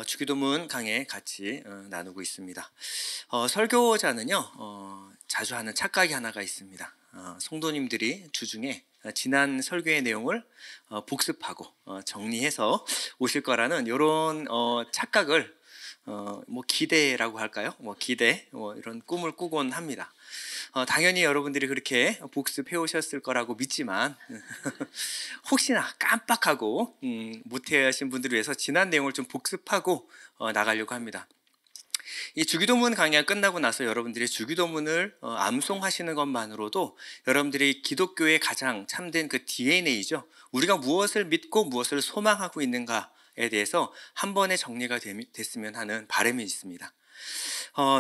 주기도문 강해 같이 나누고 있습니다. 설교자는요, 자주 하는 착각이 하나가 있습니다. 성도님들이 주중에 지난 설교의 내용을 복습하고 정리해서 오실 거라는 이런 착각을 기대라고 할까요? 기대 이런 꿈을 꾸곤 합니다. 당연히 여러분들이 그렇게 복습해 오셨을 거라고 믿지만 혹시나 깜빡하고 못하신 분들을 위해서 지난 내용을 좀 복습하고 나가려고 합니다. 이 주기도문 강의가 끝나고 나서 여러분들이 주기도문을 암송하시는 것만으로도 여러분들이 기독교의 가장 참된 그 DNA죠. 우리가 무엇을 믿고 무엇을 소망하고 있는가에 대해서 한 번에 정리가 됐으면 하는 바람이 있습니다.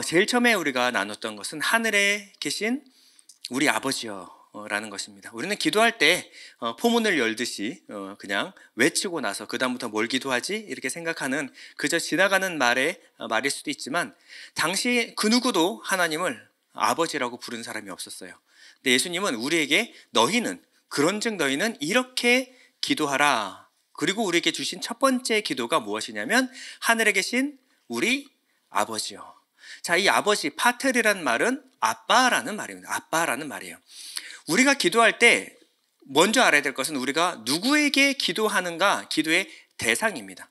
제일 처음에 우리가 나눴던 것은 하늘에 계신 우리 아버지여 라는 것입니다. 우리는 기도할 때 포문을 열듯이 그냥 외치고 나서 그 다음부터 뭘 기도하지? 이렇게 생각하는 그저 지나가는 말일 수도 있지만 당시 그 누구도 하나님을 아버지라고 부른 사람이 없었어요. 근데 예수님은 우리에게 그런즉 너희는 이렇게 기도하라. 그리고 우리에게 주신 첫 번째 기도가 무엇이냐면 하늘에 계신 우리 아버지요. 자, 이 아버지, 파텔이라는 말은 아빠라는 말입니다. 아빠라는 말이에요. 우리가 기도할 때 먼저 알아야 될 것은 우리가 누구에게 기도하는가, 기도의 대상입니다.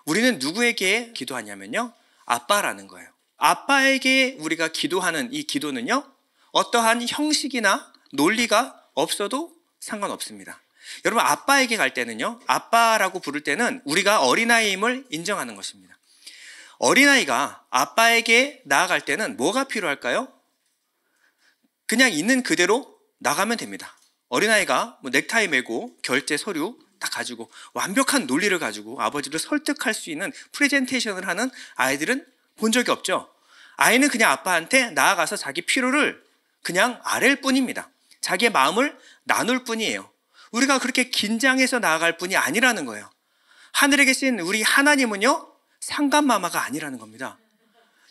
우리는 누구에게 기도하냐면요, 아빠라는 거예요. 아빠에게 우리가 기도하는 이 기도는요, 어떠한 형식이나 논리가 없어도 상관없습니다. 여러분, 아빠에게 갈 때는요, 아빠라고 부를 때는 우리가 어린아이임을 인정하는 것입니다. 어린아이가 아빠에게 나아갈 때는 뭐가 필요할까요? 그냥 있는 그대로 나가면 됩니다. 어린아이가 넥타이 메고 결제 서류 딱 가지고 완벽한 논리를 가지고 아버지를 설득할 수 있는 프레젠테이션을 하는 아이들은 본 적이 없죠. 아이는 그냥 아빠한테 나아가서 자기 필요를 그냥 아랠 뿐입니다. 자기의 마음을 나눌 뿐이에요. 우리가 그렇게 긴장해서 나아갈 뿐이 아니라는 거예요. 하늘에 계신 우리 하나님은요, 상감마마가 아니라는 겁니다.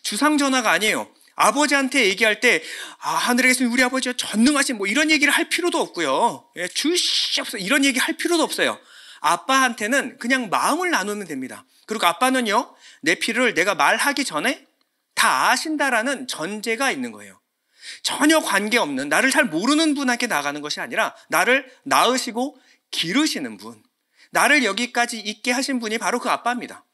주상전하가 아니에요. 아버지한테 얘기할 때 하늘에 계신 우리 아버지가 전능하신 이런 얘기를 할 필요도 없고요. 주시옵소서 이런 얘기 할 필요도 없어요. 아빠한테는 그냥 마음을 나누면 됩니다. 그리고 아빠는요, 내 필요를 내가 말하기 전에 다 아신다라는 전제가 있는 거예요. 전혀 관계없는, 나를 잘 모르는 분에게 나가는 것이 아니라 나를 낳으시고 기르시는 분, 나를 여기까지 있게 하신 분이 바로 그 아빠입니다.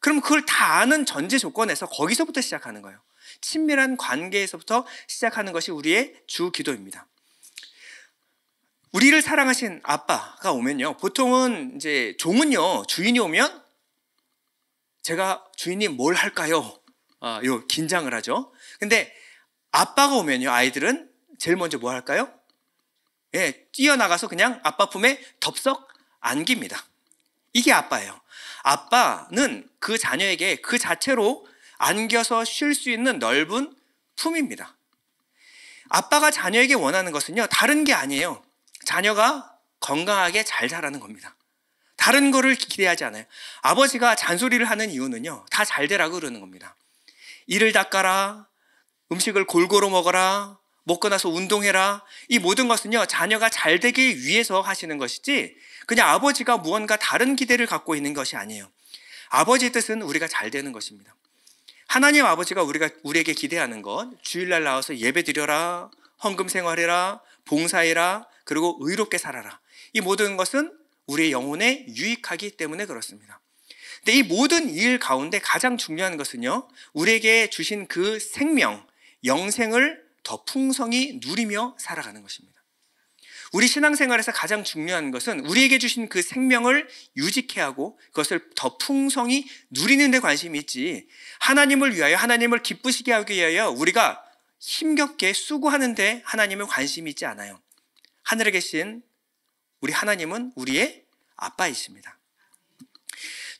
그럼 그걸 다 아는 전제 조건에서 거기서부터 시작하는 거예요. 친밀한 관계에서부터 시작하는 것이 우리의 주 기도입니다. 우리를 사랑하신 아빠가 오면요, 보통은 이제 종은요, 주인이 오면 제가 주인이 뭘 할까요? 긴장을 하죠. 근데 아빠가 오면요, 아이들은 제일 먼저 뭐 할까요? 뛰어나가서 그냥 아빠 품에 덥석 안깁니다. 이게 아빠예요. 아빠는 그 자녀에게 그 자체로 안겨서 쉴 수 있는 넓은 품입니다. 아빠가 자녀에게 원하는 것은요, 다른 게 아니에요. 자녀가 건강하게 잘 자라는 겁니다. 다른 거를 기대하지 않아요. 아버지가 잔소리를 하는 이유는요, 다 잘 되라고 그러는 겁니다. 이를 닦아라, 음식을 골고루 먹어라, 먹고 나서 운동해라. 이 모든 것은요, 자녀가 잘 되기 위해서 하시는 것이지 그냥 아버지가 무언가 다른 기대를 갖고 있는 것이 아니에요. 아버지의 뜻은 우리가 잘 되는 것입니다. 하나님 아버지가 우리에게 기대하는 것, 주일날 나와서 예배 드려라, 헌금 생활해라, 봉사해라, 그리고 의롭게 살아라. 이 모든 것은 우리의 영혼에 유익하기 때문에 그렇습니다. 근데 이 모든 일 가운데 가장 중요한 것은요, 우리에게 주신 그 생명, 영생을 더 풍성히 누리며 살아가는 것입니다. 우리 신앙생활에서 가장 중요한 것은 우리에게 주신 그 생명을 유지케 하고 그것을 더 풍성히 누리는 데 관심이 있지, 하나님을 위하여, 하나님을 기쁘시게 하기 위하여 우리가 힘겹게 수고하는 데 하나님은 관심이 있지 않아요. 하늘에 계신 우리 하나님은 우리의 아빠이십니다.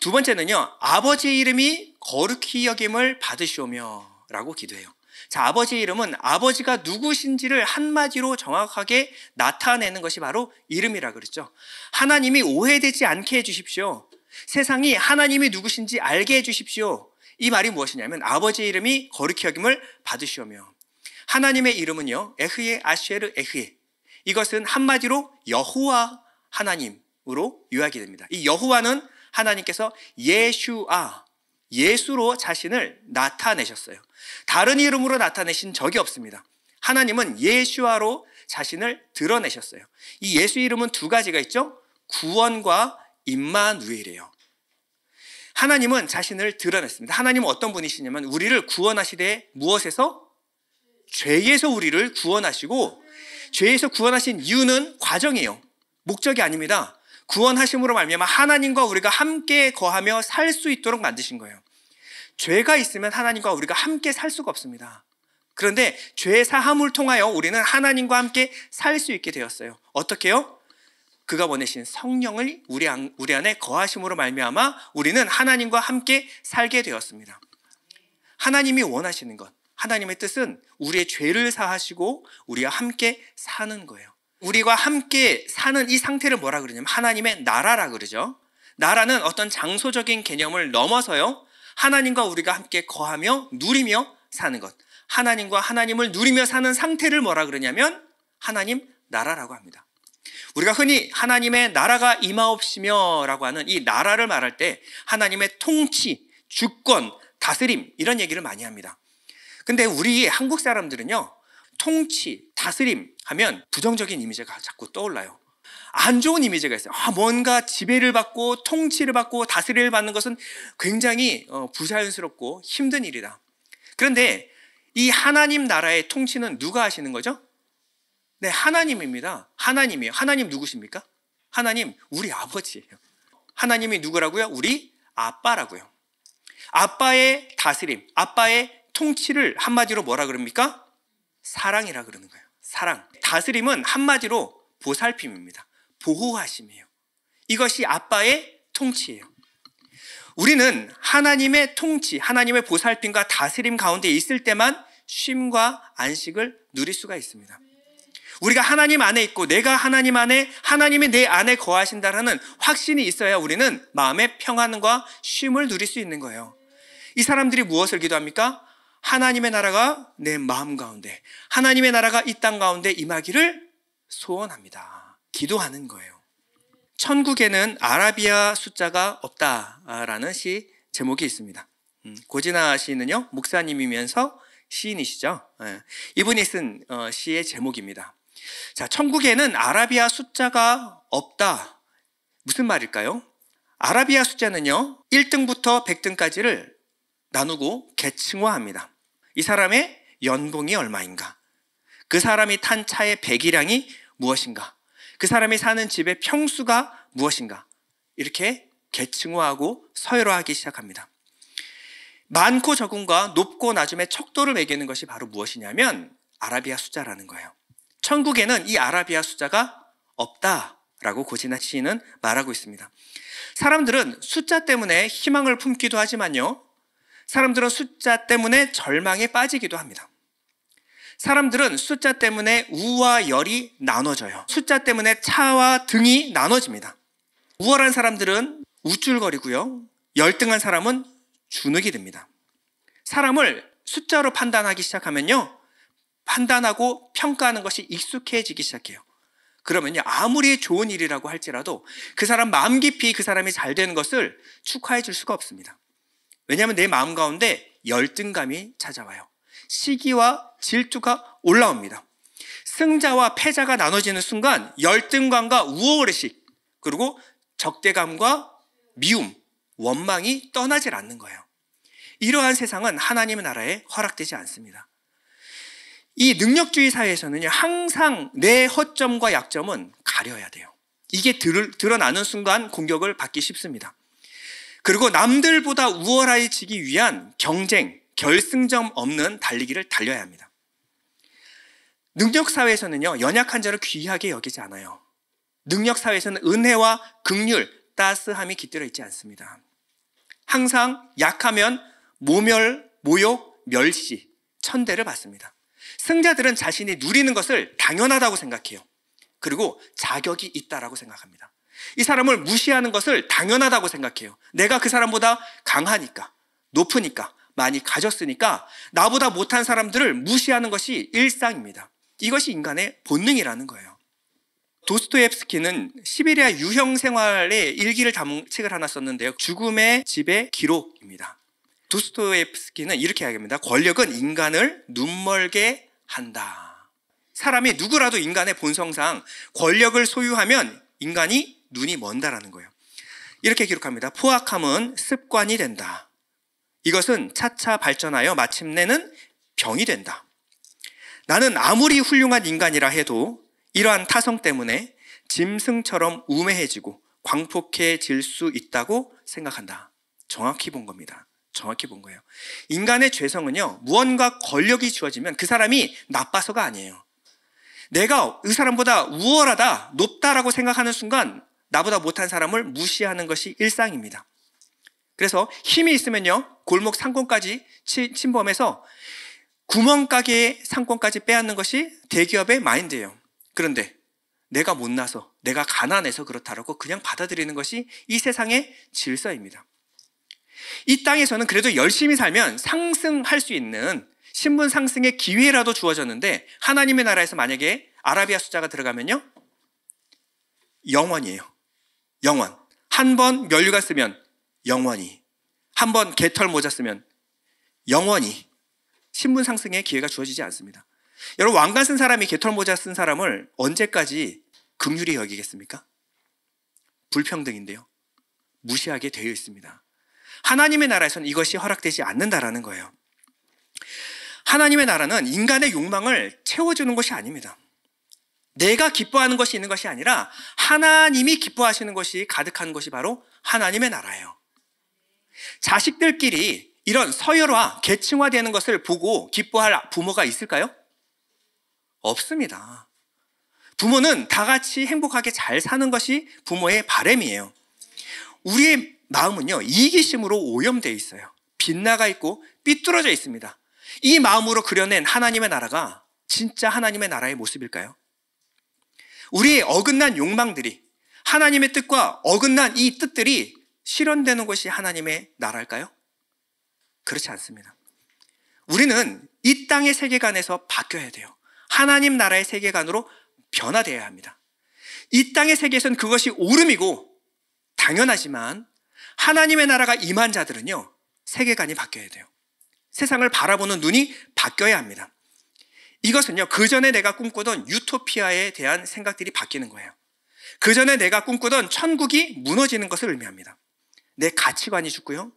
두 번째는요, 아버지의 이름이 거룩히 여김을 받으시오며 라고 기도해요. 자, 아버지의 이름은 아버지가 누구신지를 한마디로 정확하게 나타내는 것이 바로 이름이라 그랬죠. 하나님이 오해되지 않게 해주십시오. 세상이 하나님이 누구신지 알게 해주십시오. 이 말이 무엇이냐면 아버지의 이름이 거룩히 여김을 받으시오며, 하나님의 이름은요, 에흐예 아쉐르 에흐예, 이것은 한마디로 여호와 하나님으로 요약이 됩니다. 이 여호와는 하나님께서 예슈아, 예수로 자신을 나타내셨어요. 다른 이름으로 나타내신 적이 없습니다. 하나님은 예슈아로 자신을 드러내셨어요. 이 예수 이름은 두 가지가 있죠. 구원과 임마누엘이에요. 하나님은 자신을 드러냈습니다. 하나님은 어떤 분이시냐면 우리를 구원하시되 무엇에서? 죄에서 우리를 구원하시고, 죄에서 구원하신 이유는 과정이에요. 목적이 아닙니다. 구원하심으로 말미암아 하나님과 우리가 함께 거하며 살 수 있도록 만드신 거예요. 죄가 있으면 하나님과 우리가 함께 살 수가 없습니다. 그런데 죄 사함을 통하여 우리는 하나님과 함께 살 수 있게 되었어요. 어떻게요? 그가 보내신 성령을 우리 안에 거하심으로 말미암아 우리는 하나님과 함께 살게 되었습니다. 하나님이 원하시는 것, 하나님의 뜻은 우리의 죄를 사하시고 우리와 함께 사는 거예요. 우리와 함께 사는 이 상태를 뭐라 그러냐면 하나님의 나라라 그러죠. 나라는 어떤 장소적인 개념을 넘어서요, 하나님과 우리가 함께 거하며 누리며 사는 것, 하나님과 하나님을 누리며 사는 상태를 뭐라 그러냐면 하나님 나라라고 합니다. 우리가 흔히 하나님의 나라가 임하옵시며 라고 하는 이 나라를 말할 때 하나님의 통치, 주권, 다스림 이런 얘기를 많이 합니다. 근데 우리 한국 사람들은요, 통치, 다스림 하면 부정적인 이미지가 자꾸 떠올라요. 안 좋은 이미지가 있어요. 뭔가 지배를 받고 통치를 받고 다스림을 받는 것은 굉장히 부자연스럽고 힘든 일이다. 그런데 이 하나님 나라의 통치는 누가 하시는 거죠? 네, 하나님입니다. 하나님이에요. 하나님 누구십니까? 하나님 우리 아버지예요. 하나님이 누구라고요? 우리 아빠라고요. 아빠의 다스림, 아빠의 통치를 한마디로 뭐라 그럽니까? 사랑이라 그러는 거예요. 사랑. 다스림은 한마디로 보살핌입니다. 보호하심이에요. 이것이 아빠의 통치예요. 우리는 하나님의 통치, 하나님의 보살핌과 다스림 가운데 있을 때만 쉼과 안식을 누릴 수가 있습니다. 우리가 하나님 안에 있고 내가 하나님 안에, 하나님이 내 안에 거하신다는 확신이 있어야 우리는 마음의 평안과 쉼을 누릴 수 있는 거예요. 이 사람들이 무엇을 기도합니까? 하나님의 나라가 내 마음 가운데, 하나님의 나라가 이 땅 가운데 임하기를 소원합니다. 기도하는 거예요. 천국에는 아라비아 숫자가 없다라는 시 제목이 있습니다. 고진아 시인은요, 목사님이면서 시인이시죠. 이분이 쓴 시의 제목입니다. 자, 천국에는 아라비아 숫자가 없다. 무슨 말일까요? 아라비아 숫자는요, 1등부터 100등까지를 나누고 계층화합니다. 이 사람의 연봉이 얼마인가? 그 사람이 탄 차의 배기량이 무엇인가? 그 사람이 사는 집의 평수가 무엇인가? 이렇게 계층화하고 서열화하기 시작합니다. 많고 적음과 높고 낮음의 척도를 매기는 것이 바로 무엇이냐면 아라비아 숫자라는 거예요. 천국에는 이 아라비아 숫자가 없다라고 고진아 시인은 말하고 있습니다. 사람들은 숫자 때문에 희망을 품기도 하지만요, 사람들은 숫자 때문에 절망에 빠지기도 합니다. 사람들은 숫자 때문에 우와 열이 나눠져요. 숫자 때문에 차와 등이 나눠집니다. 우월한 사람들은 우쭐거리고요, 열등한 사람은 주눅이 듭니다. 사람을 숫자로 판단하기 시작하면요, 판단하고 평가하는 것이 익숙해지기 시작해요. 그러면요, 아무리 좋은 일이라고 할지라도 그 사람 마음 깊이 그 사람이 잘 되는 것을 축하해 줄 수가 없습니다. 왜냐하면 내 마음 가운데 열등감이 찾아와요. 시기와 질투가 올라옵니다. 승자와 패자가 나눠지는 순간 열등감과 우월의식, 그리고 적대감과 미움, 원망이 떠나질 않는 거예요. 이러한 세상은 하나님의 나라에 허락되지 않습니다. 이 능력주의 사회에서는요, 항상 내 허점과 약점은 가려야 돼요. 이게 드러나는 순간 공격을 받기 쉽습니다. 그리고 남들보다 우월해지기 위한 경쟁, 결승점 없는 달리기를 달려야 합니다. 능력사회에서는요, 연약한 자를 귀하게 여기지 않아요. 능력사회에서는 은혜와 긍휼, 따스함이 깃들어 있지 않습니다. 항상 약하면 모멸, 모욕, 멸시, 천대를 받습니다. 승자들은 자신이 누리는 것을 당연하다고 생각해요. 그리고 자격이 있다라고 생각합니다. 이 사람을 무시하는 것을 당연하다고 생각해요. 내가 그 사람보다 강하니까, 높으니까, 많이 가졌으니까 나보다 못한 사람들을 무시하는 것이 일상입니다. 이것이 인간의 본능이라는 거예요. 도스토옙스키는 시베리아 유형 생활의 일기를 담은 책을 하나 썼는데요. 죽음의 집의 기록입니다. 도스토옙스키는 이렇게 이야기합니다. 권력은 인간을 눈멀게 한다. 사람이 누구라도 인간의 본성상 권력을 소유하면 인간이 눈이 먼다라는 거예요. 이렇게 기록합니다. 포악함은 습관이 된다. 이것은 차차 발전하여 마침내는 병이 된다. 나는 아무리 훌륭한 인간이라 해도 이러한 타성 때문에 짐승처럼 우매해지고 광폭해질 수 있다고 생각한다. 정확히 본 겁니다. 정확히 본 거예요. 인간의 죄성은요, 무언가 권력이 주어지면 그 사람이 나빠서가 아니에요. 내가 이 사람보다 우월하다, 높다라고 생각하는 순간 나보다 못한 사람을 무시하는 것이 일상입니다. 그래서 힘이 있으면요, 골목 상권까지 침범해서 구멍가게의 상권까지 빼앗는 것이 대기업의 마인드예요. 그런데 내가 못나서, 내가 가난해서 그렇다라고 그냥 받아들이는 것이 이 세상의 질서입니다. 이 땅에서는 그래도 열심히 살면 상승할 수 있는 신분 상승의 기회라도 주어졌는데, 하나님의 나라에서 만약에 아라비아 숫자가 들어가면요, 영원이에요. 영원. 한 번 면류관 쓰면 영원히, 한 번 개털 모자 쓰면 영원히 신분 상승의 기회가 주어지지 않습니다. 여러분, 왕관 쓴 사람이 개털 모자 쓴 사람을 언제까지 긍휼히 여기겠습니까? 불평등인데요, 무시하게 되어 있습니다. 하나님의 나라에서는 이것이 허락되지 않는다라는 거예요. 하나님의 나라는 인간의 욕망을 채워주는 것이 아닙니다. 내가 기뻐하는 것이 있는 것이 아니라 하나님이 기뻐하시는 것이 가득한 것이 바로 하나님의 나라예요. 자식들끼리 이런 서열화, 계층화되는 것을 보고 기뻐할 부모가 있을까요? 없습니다. 부모는 다 같이 행복하게 잘 사는 것이 부모의 바람이에요. 우리의 마음은요, 이기심으로 오염되어 있어요. 빗나가 있고 삐뚤어져 있습니다. 이 마음으로 그려낸 하나님의 나라가 진짜 하나님의 나라의 모습일까요? 우리의 어긋난 욕망들이, 하나님의 뜻과 어긋난 이 뜻들이 실현되는 것이 하나님의 나라일까요? 그렇지 않습니다. 우리는 이 땅의 세계관에서 바뀌어야 돼요. 하나님 나라의 세계관으로 변화되어야 합니다. 이 땅의 세계에서는 그것이 옳음이고 당연하지만, 하나님의 나라가 임한 자들은요, 세계관이 바뀌어야 돼요. 세상을 바라보는 눈이 바뀌어야 합니다. 이것은요, 그 전에 내가 꿈꾸던 유토피아에 대한 생각들이 바뀌는 거예요. 그 전에 내가 꿈꾸던 천국이 무너지는 것을 의미합니다. 내 가치관이 죽고요,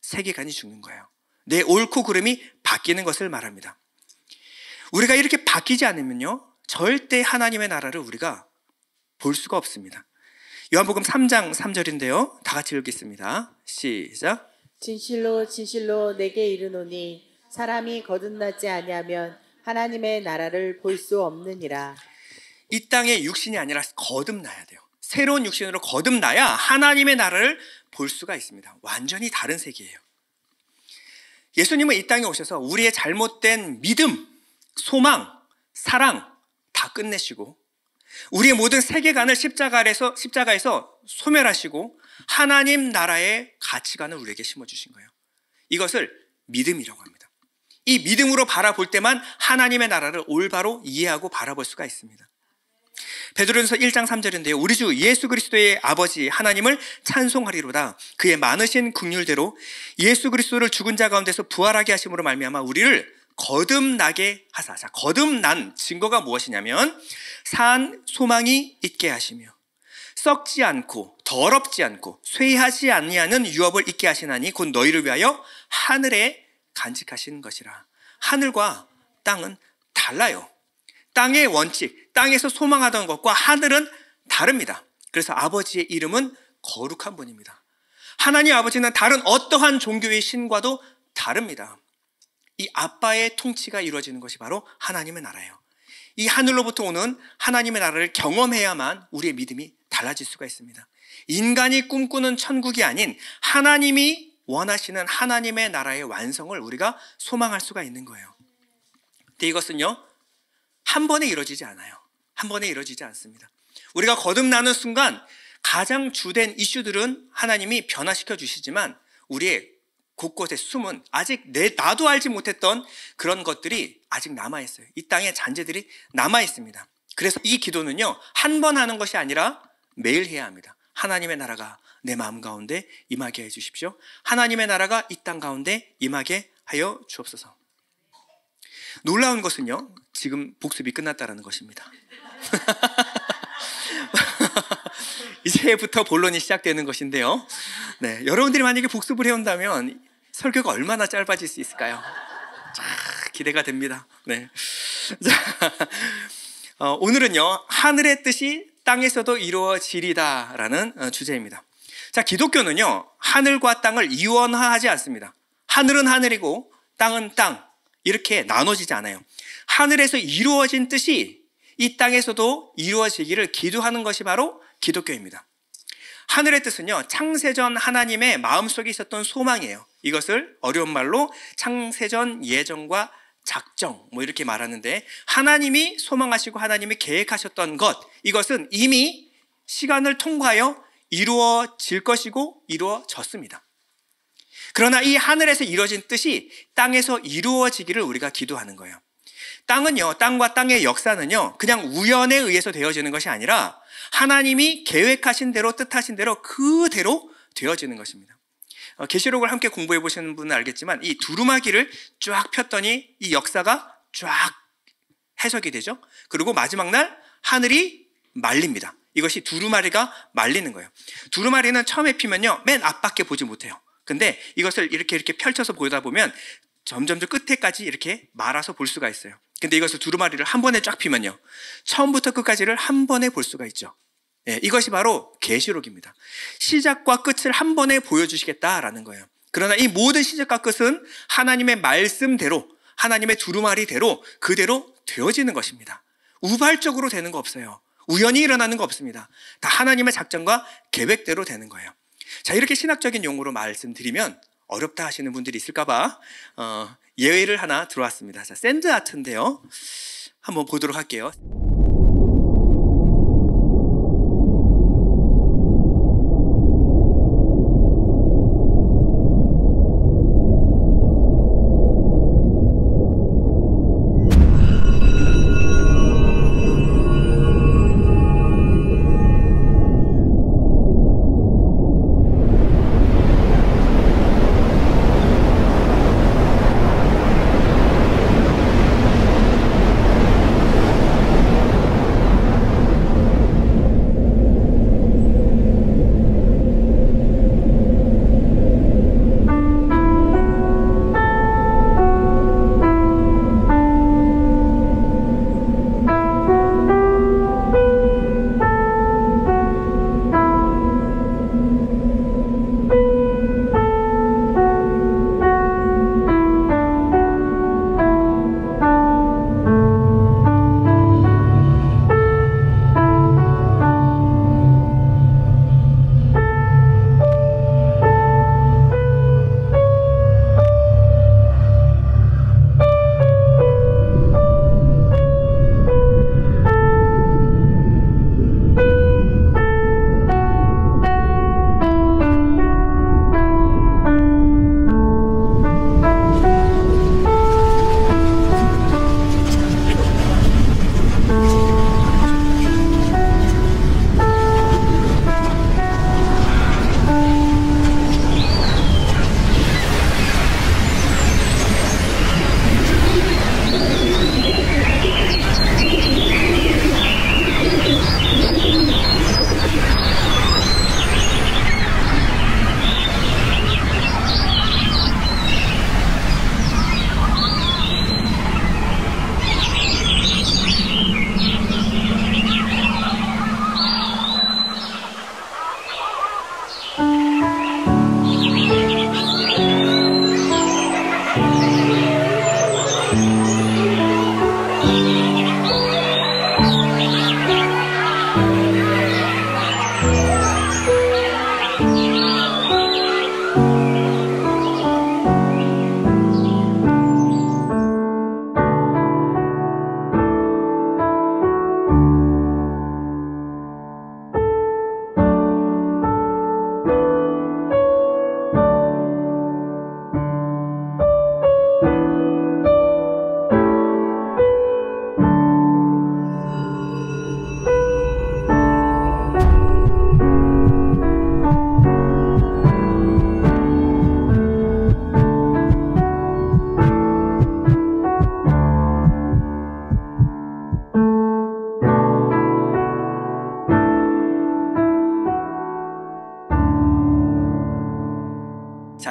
세계관이 죽는 거예요. 내 옳고 그름이 바뀌는 것을 말합니다. 우리가 이렇게 바뀌지 않으면요, 절대 하나님의 나라를 우리가 볼 수가 없습니다. 요한복음 3장 3절인데요. 다 같이 읽겠습니다. 시작. 진실로 진실로 내게 이르노니 사람이 거듭나지 아니하면 하나님의 나라를 볼 수 없느니라. 이 땅의 육신이 아니라 거듭나야 돼요. 새로운 육신으로 거듭나야 하나님의 나라를 볼 수가 있습니다. 완전히 다른 세계예요. 예수님은 이 땅에 오셔서 우리의 잘못된 믿음, 소망, 사랑 다 끝내시고 우리의 모든 세계관을 십자가에서 소멸하시고 하나님 나라의 가치관을 우리에게 심어주신 거예요. 이것을 믿음이라고 합니다. 이 믿음으로 바라볼 때만 하나님의 나라를 올바로 이해하고 바라볼 수가 있습니다. 베드로전서 1장 3절인데요. 우리 주 예수 그리스도의 아버지 하나님을 찬송하리로다. 그의 많으신 긍휼대로 예수 그리스도를 죽은 자 가운데서 부활하게 하심으로 말미암아 우리를 거듭나게 하사. 자, 거듭난 증거가 무엇이냐면 산 소망이 있게 하시며 썩지 않고 더럽지 않고 쇠하지 아니하는 유업을 있게 하시나니 곧 너희를 위하여 하늘에 간직하시는 것이라. 하늘과 땅은 달라요. 땅의 원칙, 땅에서 소망하던 것과 하늘은 다릅니다. 그래서 아버지의 이름은 거룩한 분입니다. 하나님 아버지는 다른 어떠한 종교의 신과도 다릅니다. 이 아빠의 통치가 이루어지는 것이 바로 하나님의 나라예요. 이 하늘로부터 오는 하나님의 나라를 경험해야만 우리의 믿음이 달라질 수가 있습니다. 인간이 꿈꾸는 천국이 아닌 하나님이 원하시는 하나님의 나라의 완성을 우리가 소망할 수가 있는 거예요. 근데 이것은요, 한 번에 이루어지지 않아요. 한 번에 이루어지지 않습니다. 우리가 거듭나는 순간 가장 주된 이슈들은 하나님이 변화시켜 주시지만 우리의 곳곳에 숨은 아직 나도 알지 못했던 그런 것들이 아직 남아있어요. 이 땅에 잔재들이 남아있습니다. 그래서 이 기도는요, 한 번 하는 것이 아니라 매일 해야 합니다. 하나님의 나라가 내 마음 가운데 임하게 해 주십시오. 하나님의 나라가 이 땅 가운데 임하게 하여 주옵소서. 놀라운 것은요, 지금 복습이 끝났다는 것입니다. 이제부터 본론이 시작되는 것인데요. 네, 여러분들이 만약에 복습을 해온다면 설교가 얼마나 짧아질 수 있을까요? 기대가 됩니다. 네. 자, 오늘은요, 하늘의 뜻이 땅에서도 이루어지리다라는 주제입니다. 자, 기독교는요, 하늘과 땅을 이원화하지 않습니다. 하늘은 하늘이고 땅은 땅, 이렇게 나눠지지 않아요. 하늘에서 이루어진 뜻이 이 땅에서도 이루어지기를 기도하는 것이 바로 기독교입니다. 하늘의 뜻은요, 창세전 하나님의 마음속에 있었던 소망이에요. 이것을 어려운 말로 창세전 예정과 작정, 이렇게 말하는데, 하나님이 소망하시고 하나님이 계획하셨던 것, 이것은 이미 시간을 통과하여 이루어질 것이고 이루어졌습니다. 그러나 이 하늘에서 이루어진 뜻이 땅에서 이루어지기를 우리가 기도하는 거예요. 땅은요, 땅과 땅의 역사는요, 그냥 우연에 의해서 되어지는 것이 아니라 하나님이 계획하신 대로, 뜻하신 대로 그대로 되어지는 것입니다. 계시록을 함께 공부해 보시는 분은 알겠지만, 이 두루마기를 쫙 폈더니 이 역사가 쫙 해석이 되죠. 그리고 마지막 날 하늘이 말립니다. 이것이 두루마리가 말리는 거예요. 두루마리는 처음에 피면요, 맨 앞밖에 보지 못해요. 근데 이것을 이렇게 펼쳐서 보다 보면 점점 끝에까지 이렇게 말아서 볼 수가 있어요. 근데 이것을 두루마리를 한 번에 쫙 피면요, 처음부터 끝까지를 한 번에 볼 수가 있죠. 예, 이것이 바로 계시록입니다. 시작과 끝을 한 번에 보여주시겠다라는 거예요. 그러나 이 모든 시작과 끝은 하나님의 말씀대로, 하나님의 두루마리대로 그대로 되어지는 것입니다. 우발적으로 되는 거 없어요. 우연히 일어나는 거 없습니다. 다 하나님의 작전과 계획대로 되는 거예요. 자, 이렇게 신학적인 용어로 말씀드리면 어렵다 하시는 분들이 있을까봐 예외를 하나 들어왔습니다. 자, 샌드 아트인데요, 한번 보도록 할게요.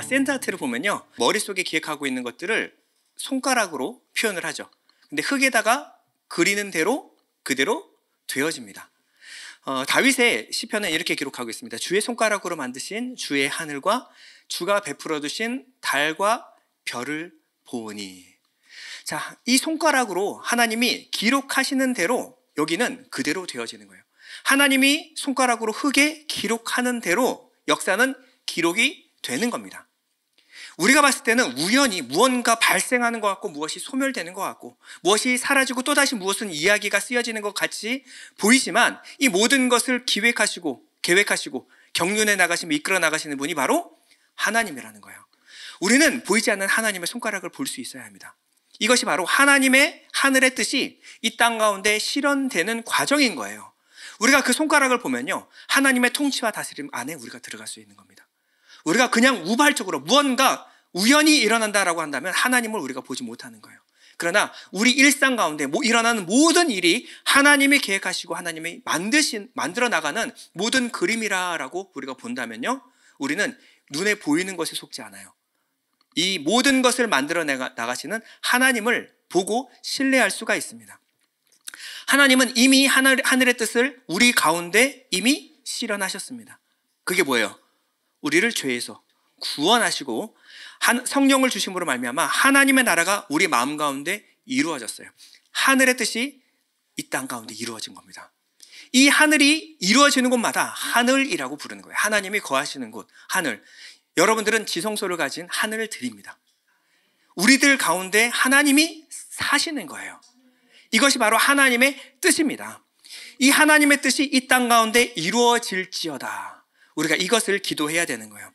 샌드아트를 보면요, 머릿속에 기획하고 있는 것들을 손가락으로 표현을 하죠. 근데 흙에다가 그리는 대로 그대로 되어집니다. 다윗의 시편은 이렇게 기록하고 있습니다. 주의 손가락으로 만드신 주의 하늘과 주가 베풀어 두신 달과 별을 보니. 자, 이 손가락으로 하나님이 기록하시는 대로 여기는 그대로 되어지는 거예요. 하나님이 손가락으로 흙에 기록하는 대로 역사는 기록이 되는 겁니다. 우리가 봤을 때는 우연히 무언가 발생하는 것 같고 무엇이 소멸되는 것 같고 무엇이 사라지고 또다시 무엇은 이야기가 쓰여지는 것 같이 보이지만 이 모든 것을 기획하시고 계획하시고 경륜해 나가시며 이끌어 나가시는 분이 바로 하나님이라는 거예요. 우리는 보이지 않는 하나님의 손가락을 볼 수 있어야 합니다. 이것이 바로 하나님의 하늘의 뜻이 이 땅 가운데 실현되는 과정인 거예요. 우리가 그 손가락을 보면요, 하나님의 통치와 다스림 안에 우리가 들어갈 수 있는 겁니다. 우리가 그냥 우발적으로 무언가 우연히 일어난다라고 한다면 하나님을 우리가 보지 못하는 거예요. 그러나 우리 일상 가운데 일어나는 모든 일이 하나님이 계획하시고 하나님이 만들어 나가는 모든 그림이라고 우리가 본다면요, 우리는 눈에 보이는 것에 속지 않아요. 이 모든 것을 만들어 나가시는 하나님을 보고 신뢰할 수가 있습니다. 하나님은 이미 하늘의 뜻을 우리 가운데 이미 실현하셨습니다. 그게 뭐예요? 우리를 죄에서 구원하시고 성령을 주심으로 말미암아 하나님의 나라가 우리 마음 가운데 이루어졌어요. 하늘의 뜻이 이 땅 가운데 이루어진 겁니다. 이 하늘이 이루어지는 곳마다 하늘이라고 부르는 거예요. 하나님이 거하시는 곳, 하늘. 여러분들은 지성소를 가진 하늘들입니다. 우리들 가운데 하나님이 사시는 거예요. 이것이 바로 하나님의 뜻입니다. 이 하나님의 뜻이 이 땅 가운데 이루어질지어다. 우리가 이것을 기도해야 되는 거예요.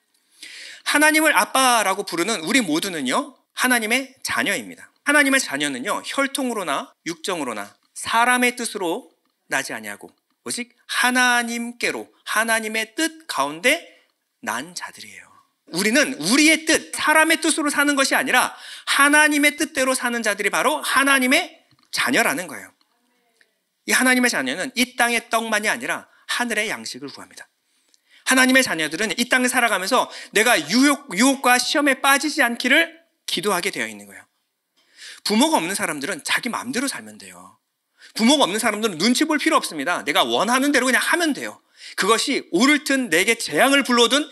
하나님을 아빠라고 부르는 우리 모두는요, 하나님의 자녀입니다. 하나님의 자녀는요, 혈통으로나 육정으로나 사람의 뜻으로 나지 아니하고 오직 하나님께로 하나님의 뜻 가운데 난 자들이에요. 우리는 우리의 뜻, 사람의 뜻으로 사는 것이 아니라 하나님의 뜻대로 사는 자들이 바로 하나님의 자녀라는 거예요. 이 하나님의 자녀는 이 땅의 떡만이 아니라 하늘의 양식을 구합니다. 하나님의 자녀들은 이 땅을 살아가면서 내가 유혹과 시험에 빠지지 않기를 기도하게 되어 있는 거예요. 부모가 없는 사람들은 자기 마음대로 살면 돼요. 부모가 없는 사람들은 눈치 볼 필요 없습니다. 내가 원하는 대로 그냥 하면 돼요. 그것이 옳든 내게 재앙을 불러오든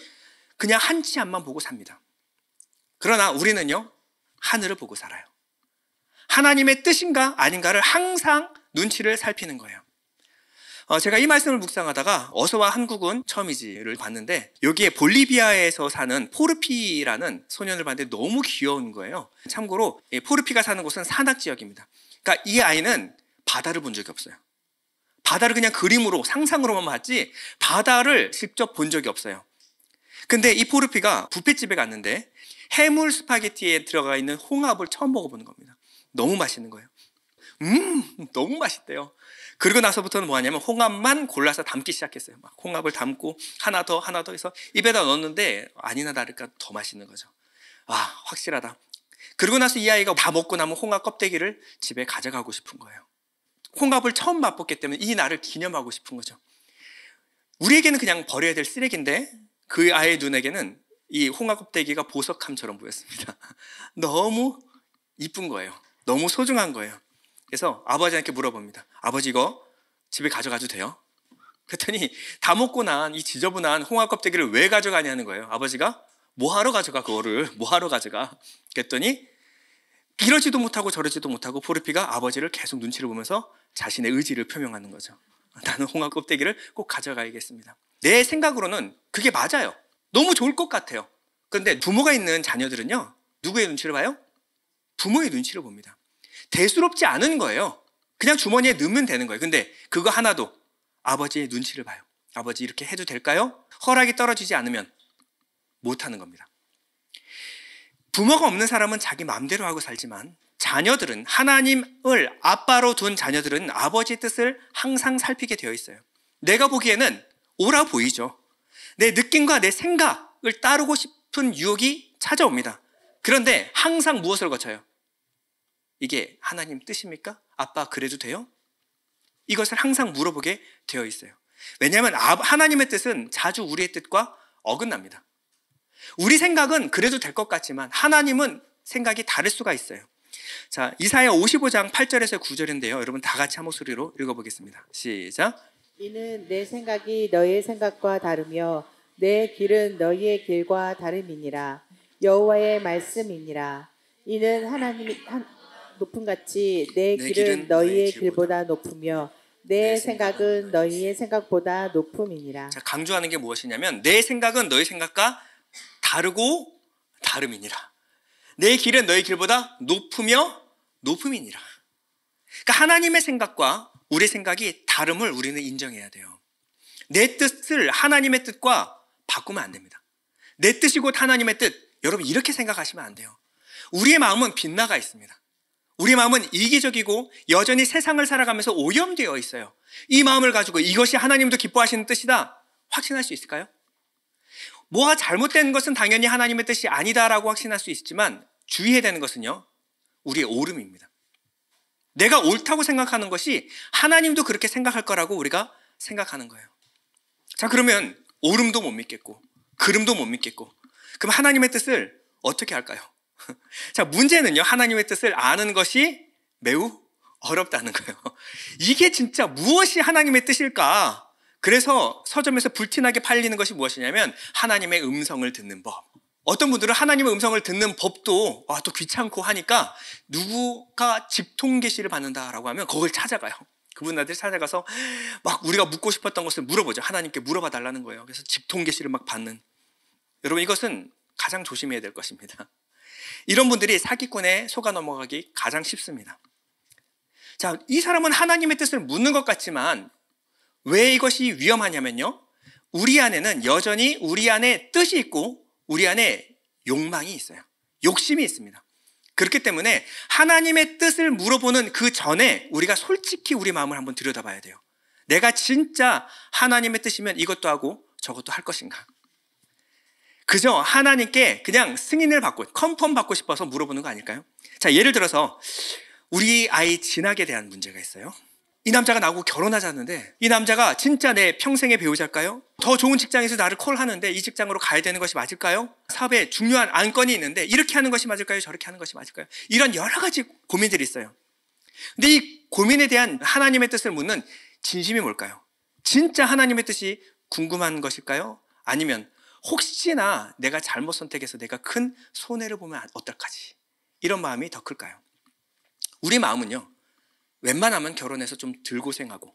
그냥 한 치 앞만 보고 삽니다. 그러나 우리는요, 하늘을 보고 살아요. 하나님의 뜻인가 아닌가를 항상 눈치를 살피는 거예요. 제가 이 말씀을 묵상하다가 어서와 한국은 처음이지를 봤는데 여기에 볼리비아에서 사는 포르피라는 소년을 봤는데 너무 귀여운 거예요. 참고로 포르피가 사는 곳은 산악지역입니다. 그러니까 이 아이는 바다를 본 적이 없어요. 바다를 그냥 그림으로 상상으로만 봤지 바다를 직접 본 적이 없어요. 근데 이 포르피가 뷔페집에 갔는데 해물 스파게티에 들어가 있는 홍합을 처음 먹어보는 겁니다. 너무 맛있는 거예요. 너무 맛있대요. 그리고 나서부터는 뭐 하냐면 홍합만 골라서 담기 시작했어요. 막 홍합을 담고 하나 더 해서 입에다 넣었는데 아니나 다를까 더 맛있는 거죠. 와, 확실하다. 그리고 나서 이 아이가 다 먹고 남은 홍합 껍데기를 집에 가져가고 싶은 거예요. 홍합을 처음 맛봤기 때문에 이 날을 기념하고 싶은 거죠. 우리에게는 그냥 버려야 될 쓰레기인데 그 아이의 눈에게는 이 홍합 껍데기가 보석함처럼 보였습니다. 너무 이쁜 거예요. 너무 소중한 거예요. 그래서 아버지한테 물어봅니다. 아버지 이거 집에 가져가도 돼요? 그랬더니 다 먹고 난 이 지저분한 홍합 껍데기를 왜 가져가냐는 거예요. 아버지가 뭐하러 가져가 그거를 뭐하러 가져가? 그랬더니 이러지도 못하고 저러지도 못하고 포르피가 아버지를 계속 눈치를 보면서 자신의 의지를 표명하는 거죠. 나는 홍합 껍데기를 꼭 가져가야겠습니다. 내 생각으로는 그게 맞아요. 너무 좋을 것 같아요. 그런데 부모가 있는 자녀들은요, 누구의 눈치를 봐요? 부모의 눈치를 봅니다. 대수롭지 않은 거예요. 그냥 주머니에 넣으면 되는 거예요. 근데 그거 하나도 아버지의 눈치를 봐요. 아버지 이렇게 해도 될까요? 허락이 떨어지지 않으면 못하는 겁니다. 부모가 없는 사람은 자기 마음대로 하고 살지만 자녀들은, 하나님을 아빠로 둔 자녀들은 아버지의 뜻을 항상 살피게 되어 있어요. 내가 보기에는 옳아 보이죠. 내 느낌과 내 생각을 따르고 싶은 유혹이 찾아옵니다. 그런데 항상 무엇을 거쳐요? 이게 하나님 뜻입니까? 아빠 그래도 돼요? 이것을 항상 물어보게 되어 있어요. 왜냐하면 하나님의 뜻은 자주 우리의 뜻과 어긋납니다. 우리 생각은 그래도 될 것 같지만 하나님은 생각이 다를 수가 있어요. 자, 이사야 55장 8절에서 9절인데요. 여러분 다 같이 한 목소리로 읽어보겠습니다. 시작. 이는 내 생각이 너의 생각과 다르며 내 길은 너희의 길과 다름이니라. 여호와의 말씀이니라. 이는 하나님이 높음같이 내 길은 너희의 길보다 높으며 내 생각은 너희의 생각보다 높음이니라. 자, 강조하는 게 무엇이냐면 내 생각은 너희 생각과 다르고 다름이니라. 내 길은 너희 길보다 높으며 높음이니라. 그러니까 하나님의 생각과 우리 생각이 다름을 우리는 인정해야 돼요. 내 뜻을 하나님의 뜻과 바꾸면 안 됩니다. 내 뜻이 곧 하나님의 뜻. 여러분 이렇게 생각하시면 안 돼요. 우리의 마음은 빗나가 있습니다. 우리 마음은 이기적이고 여전히 세상을 살아가면서 오염되어 있어요. 이 마음을 가지고 이것이 하나님도 기뻐하시는 뜻이다 확신할 수 있을까요? 뭐가 잘못된 것은 당연히 하나님의 뜻이 아니다라고 확신할 수 있지만 주의해야 되는 것은요, 우리의 오름입니다. 내가 옳다고 생각하는 것이 하나님도 그렇게 생각할 거라고 우리가 생각하는 거예요. 자, 그러면 오름도 못 믿겠고 그름도 못 믿겠고 그럼 하나님의 뜻을 어떻게 할까요? 자, 문제는요, 하나님의 뜻을 아는 것이 매우 어렵다는 거예요. 이게 진짜 무엇이 하나님의 뜻일까? 그래서 서점에서 불티나게 팔리는 것이 무엇이냐면 하나님의 음성을 듣는 법. 어떤 분들은 하나님의 음성을 듣는 법도 또 귀찮고 하니까 누구가 직통 계시를 받는다라고 하면 그걸 찾아가요. 그분들이 찾아가서 막 우리가 묻고 싶었던 것을 물어보죠. 하나님께 물어봐 달라는 거예요. 그래서 직통 계시를 막 받는. 여러분 이것은 가장 조심해야 될 것입니다. 이런 분들이 사기꾼에 속아 넘어가기 가장 쉽습니다. 자, 이 사람은 하나님의 뜻을 묻는 것 같지만 왜 이것이 위험하냐면요, 우리 안에는 여전히 우리 안에 뜻이 있고 우리 안에 욕망이 있어요. 욕심이 있습니다. 그렇기 때문에 하나님의 뜻을 물어보는 그 전에 우리가 솔직히 우리 마음을 한번 들여다봐야 돼요. 내가 진짜 하나님의 뜻이면 이것도 하고 저것도 할 것인가? 그저 하나님께 그냥 승인을 받고 컨펌 받고 싶어서 물어보는 거 아닐까요? 자, 예를 들어서 우리 아이 진학에 대한 문제가 있어요. 이 남자가 나하고 결혼하자는데 이 남자가 진짜 내 평생의 배우자일까요? 더 좋은 직장에서 나를 콜하는데 이 직장으로 가야 되는 것이 맞을까요? 사업에 중요한 안건이 있는데 이렇게 하는 것이 맞을까요? 저렇게 하는 것이 맞을까요? 이런 여러 가지 고민들이 있어요. 근데 이 고민에 대한 하나님의 뜻을 묻는 진심이 뭘까요? 진짜 하나님의 뜻이 궁금한 것일까요? 아니면 혹시나 내가 잘못 선택해서 내가 큰 손해를 보면 어떡하지? 이런 마음이 더 클까요? 우리 마음은요, 웬만하면 결혼해서 좀 덜 고생하고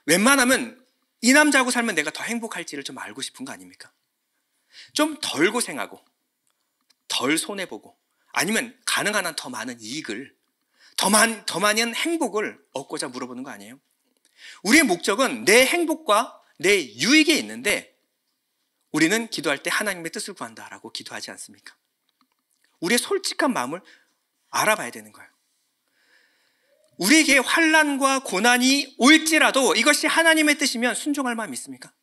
웬만하면 이 남자하고 살면 내가 더 행복할지를 좀 알고 싶은 거 아닙니까? 좀 덜 고생하고 덜 손해보고 아니면 가능한 한 더 많은 이익을 더 많은 행복을 얻고자 물어보는 거 아니에요? 우리의 목적은 내 행복과 내 유익에 있는데 우리는 기도할 때 하나님의 뜻을 구한다라고 기도하지 않습니까? 우리의 솔직한 마음을 알아봐야 되는 거예요. 우리에게 환난과 고난이 올지라도 이것이 하나님의 뜻이면 순종할 마음이 있습니까?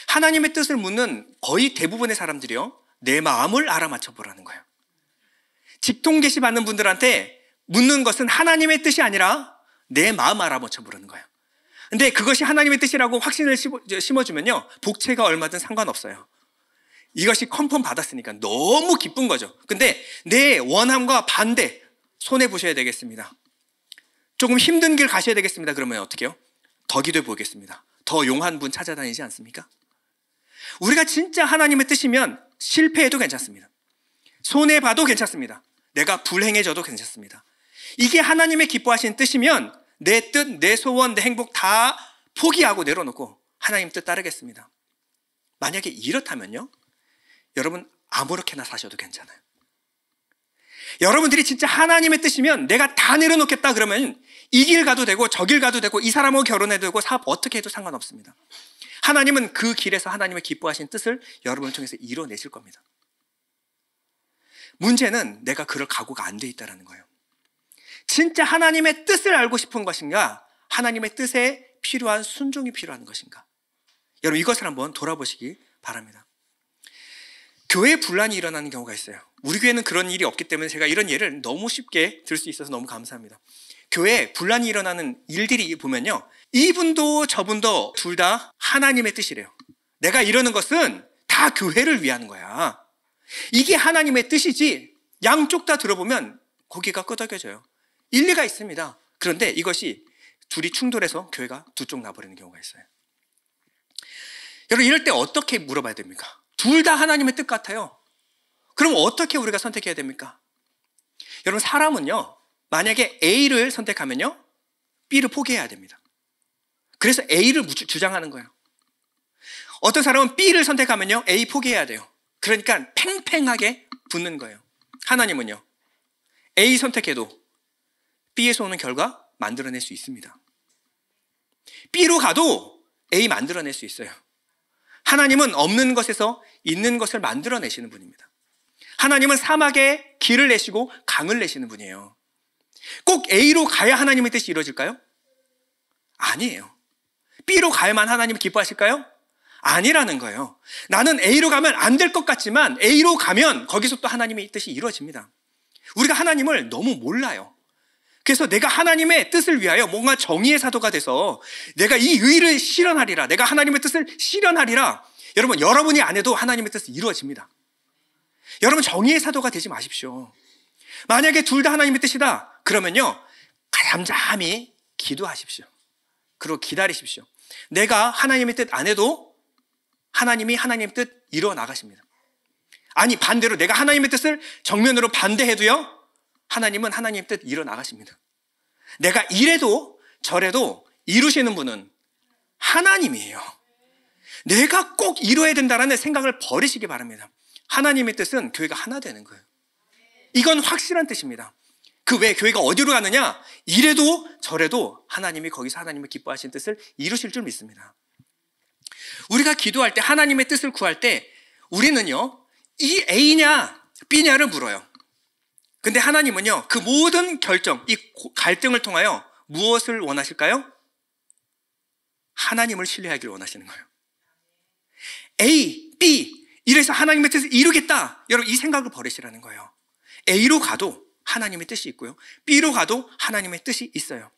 하나님의 뜻을 묻는 거의 대부분의 사람들이요, 내 마음을 알아맞혀 보라는 거예요. 직통 계시 받는 분들한테 묻는 것은 하나님의 뜻이 아니라 내 마음 알아맞혀 보라는 거예요. 근데 그것이 하나님의 뜻이라고 확신을 심어주면요, 복채가 얼마든 상관없어요. 이것이 컨펌 받았으니까 너무 기쁜 거죠. 근데 내 원함과 반대 손해보셔야 되겠습니다. 조금 힘든 길 가셔야 되겠습니다. 그러면 어떻게 해요? 더 기도해 보겠습니다. 더 용한 분 찾아다니지 않습니까? 우리가 진짜 하나님의 뜻이면 실패해도 괜찮습니다. 손해봐도 괜찮습니다. 내가 불행해져도 괜찮습니다. 이게 하나님의 기뻐하시는 뜻이면 내 뜻, 내 소원, 내 행복 다 포기하고 내려놓고 하나님 뜻 따르겠습니다. 만약에 이렇다면요, 여러분 아무렇게나 사셔도 괜찮아요. 여러분들이 진짜 하나님의 뜻이면 내가 다 내려놓겠다 그러면 이 길 가도 되고 저 길 가도 되고 이 사람하고 결혼해도 되고 사업 어떻게 해도 상관없습니다. 하나님은 그 길에서 하나님의 기뻐하신 뜻을 여러분을 통해서 이뤄내실 겁니다. 문제는 내가 그럴 각오가 안 돼 있다는 거예요. 진짜 하나님의 뜻을 알고 싶은 것인가, 하나님의 뜻에 필요한 순종이 필요한 것인가, 여러분 이것을 한번 돌아보시기 바랍니다. 교회에 분란이 일어나는 경우가 있어요. 우리 교회는 그런 일이 없기 때문에 제가 이런 예를 너무 쉽게 들 수 있어서 너무 감사합니다. 교회에 분란이 일어나는 일들이 보면요, 이분도 저분도 둘 다 하나님의 뜻이래요. 내가 이러는 것은 다 교회를 위한 거야. 이게 하나님의 뜻이지. 양쪽 다 들어보면 고개가 끄덕여져요. 일리가 있습니다. 그런데 이것이 둘이 충돌해서 교회가 두 쪽 나버리는 경우가 있어요. 여러분, 이럴 때 어떻게 물어봐야 됩니까? 둘 다 하나님의 뜻 같아요. 그럼 어떻게 우리가 선택해야 됩니까? 여러분, 사람은요, 만약에 A를 선택하면요, B를 포기해야 됩니다. 그래서 A를 주장하는 거예요. 어떤 사람은 B를 선택하면요, A 포기해야 돼요. 그러니까 팽팽하게 붙는 거예요. 하나님은요, A 선택해도 B에서 오는 결과 만들어낼 수 있습니다. B로 가도 A 만들어낼 수 있어요. 하나님은 없는 것에서 있는 것을 만들어내시는 분입니다. 하나님은 사막에 길을 내시고 강을 내시는 분이에요. 꼭 A로 가야 하나님의 뜻이 이루어질까요? 아니에요. B로 가야만 하나님이 기뻐하실까요? 아니라는 거예요. 나는 A로 가면 안 될 것 같지만 A로 가면 거기서 또 하나님의 뜻이 이루어집니다. 우리가 하나님을 너무 몰라요. 그래서 내가 하나님의 뜻을 위하여 뭔가 정의의 사도가 돼서 내가 이 의를 실현하리라, 내가 하나님의 뜻을 실현하리라. 여러분, 여러분이 안 해도 하나님의 뜻이 이루어집니다. 여러분, 정의의 사도가 되지 마십시오. 만약에 둘 다 하나님의 뜻이다 그러면요, 잠잠히 기도하십시오. 그리고 기다리십시오. 내가 하나님의 뜻 안 해도 하나님이 하나님의 뜻 이루어 나가십니다. 아니, 반대로 내가 하나님의 뜻을 정면으로 반대해도요, 하나님은 하나님의 뜻 이루어 나가십니다. 내가 이래도 저래도 이루시는 분은 하나님이에요. 내가 꼭 이루어야 된다는 생각을 버리시기 바랍니다. 하나님의 뜻은 교회가 하나 되는 거예요. 이건 확실한 뜻입니다. 그 외에 교회가 어디로 가느냐? 이래도 저래도 하나님이 거기서 하나님의 기뻐하신 뜻을 이루실 줄 믿습니다. 우리가 기도할 때, 하나님의 뜻을 구할 때 우리는요, 이 A냐 B냐를 물어요. 근데 하나님은요, 그 모든 결정, 이 갈등을 통하여 무엇을 원하실까요? 하나님을 신뢰하기를 원하시는 거예요. A, B, 이래서 하나님의 뜻을 이루겠다. 여러분, 이 생각을 버리시라는 거예요. A로 가도 하나님의 뜻이 있고요, B로 가도 하나님의 뜻이 있어요.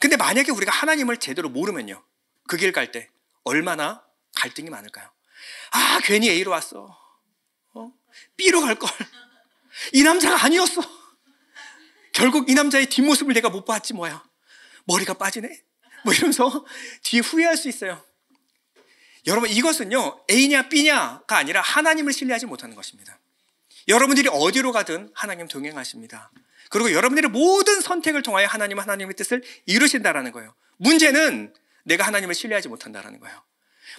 근데 만약에 우리가 하나님을 제대로 모르면요, 그 길 갈 때 얼마나 갈등이 많을까요? 아, 괜히 A로 왔어. B로 갈 걸. 이 남자가 아니었어. 결국 이 남자의 뒷모습을 내가 못 봤지 뭐야. 머리가 빠지네. 뭐 이러면서 뒤에 후회할 수 있어요. 여러분, 이것은요, A냐 B냐가 아니라 하나님을 신뢰하지 못하는 것입니다. 여러분들이 어디로 가든 하나님 동행하십니다. 그리고 여러분들의 모든 선택을 통하여 하나님은 하나님의 뜻을 이루신다라는 거예요. 문제는 내가 하나님을 신뢰하지 못한다라는 거예요.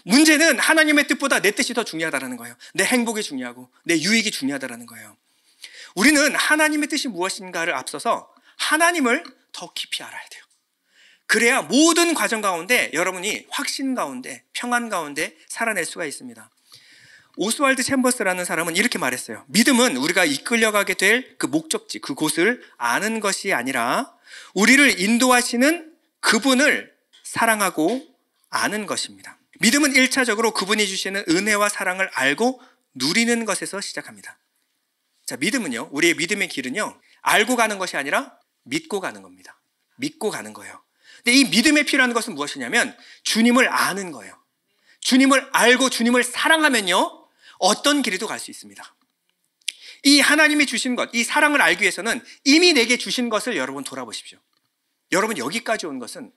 문제는 하나님의 뜻보다 내 뜻이 더 중요하다라는 거예요. 내 행복이 중요하고 내 유익이 중요하다라는 거예요. 우리는 하나님의 뜻이 무엇인가를 앞서서 하나님을 더 깊이 알아야 돼요. 그래야 모든 과정 가운데 여러분이 확신 가운데, 평안 가운데 살아낼 수가 있습니다. 오스왈드 챔버스라는 사람은 이렇게 말했어요. 믿음은 우리가 이끌려가게 될 그 목적지, 그곳을 아는 것이 아니라 우리를 인도하시는 그분을 사랑하고 아는 것입니다. 믿음은 1차적으로 그분이 주시는 은혜와 사랑을 알고 누리는 것에서 시작합니다. 자, 믿음은요, 우리의 믿음의 길은요, 알고 가는 것이 아니라 믿고 가는 겁니다. 믿고 가는 거예요. 근데 이 믿음에 필요한 것은 무엇이냐면 주님을 아는 거예요. 주님을 알고 주님을 사랑하면요, 어떤 길이도 갈 수 있습니다. 이 하나님이 주신 것, 이 사랑을 알기 위해서는 이미 내게 주신 것을 여러분 돌아보십시오. 여러분, 여기까지 온 것은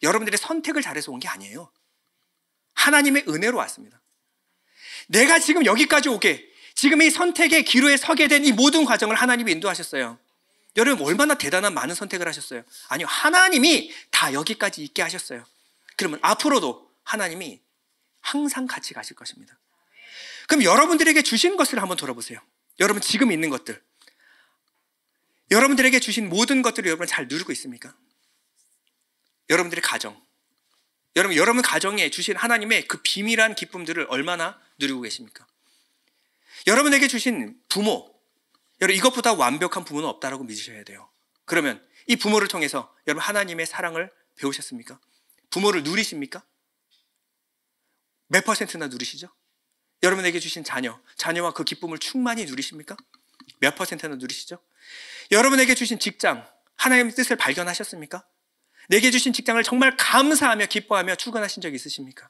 여러분들의 선택을 잘해서 온 게 아니에요. 하나님의 은혜로 왔습니다. 내가 지금 여기까지 오게, 지금 이 선택의 기로에 서게 된 이 모든 과정을 하나님이 인도하셨어요. 여러분, 얼마나 대단한 많은 선택을 하셨어요. 아니요, 하나님이 다 여기까지 있게 하셨어요. 그러면 앞으로도 하나님이 항상 같이 가실 것입니다. 그럼 여러분들에게 주신 것을 한번 돌아보세요. 여러분 지금 있는 것들, 여러분들에게 주신 모든 것들을 여러분 잘 누리고 있습니까? 여러분들의 가정, 여러분 가정에 주신 하나님의 그 비밀한 기쁨들을 얼마나 누리고 계십니까? 여러분에게 주신 부모, 여러분 이것보다 완벽한 부모는 없다라고 믿으셔야 돼요. 그러면 이 부모를 통해서 여러분 하나님의 사랑을 배우셨습니까? 부모를 누리십니까? 몇 퍼센트나 누리시죠? 여러분에게 주신 자녀와 그 기쁨을 충만히 누리십니까? 몇 퍼센트나 누리시죠? 여러분에게 주신 직장, 하나님의 뜻을 발견하셨습니까? 내게 주신 직장을 정말 감사하며 기뻐하며 출근하신 적이 있으십니까?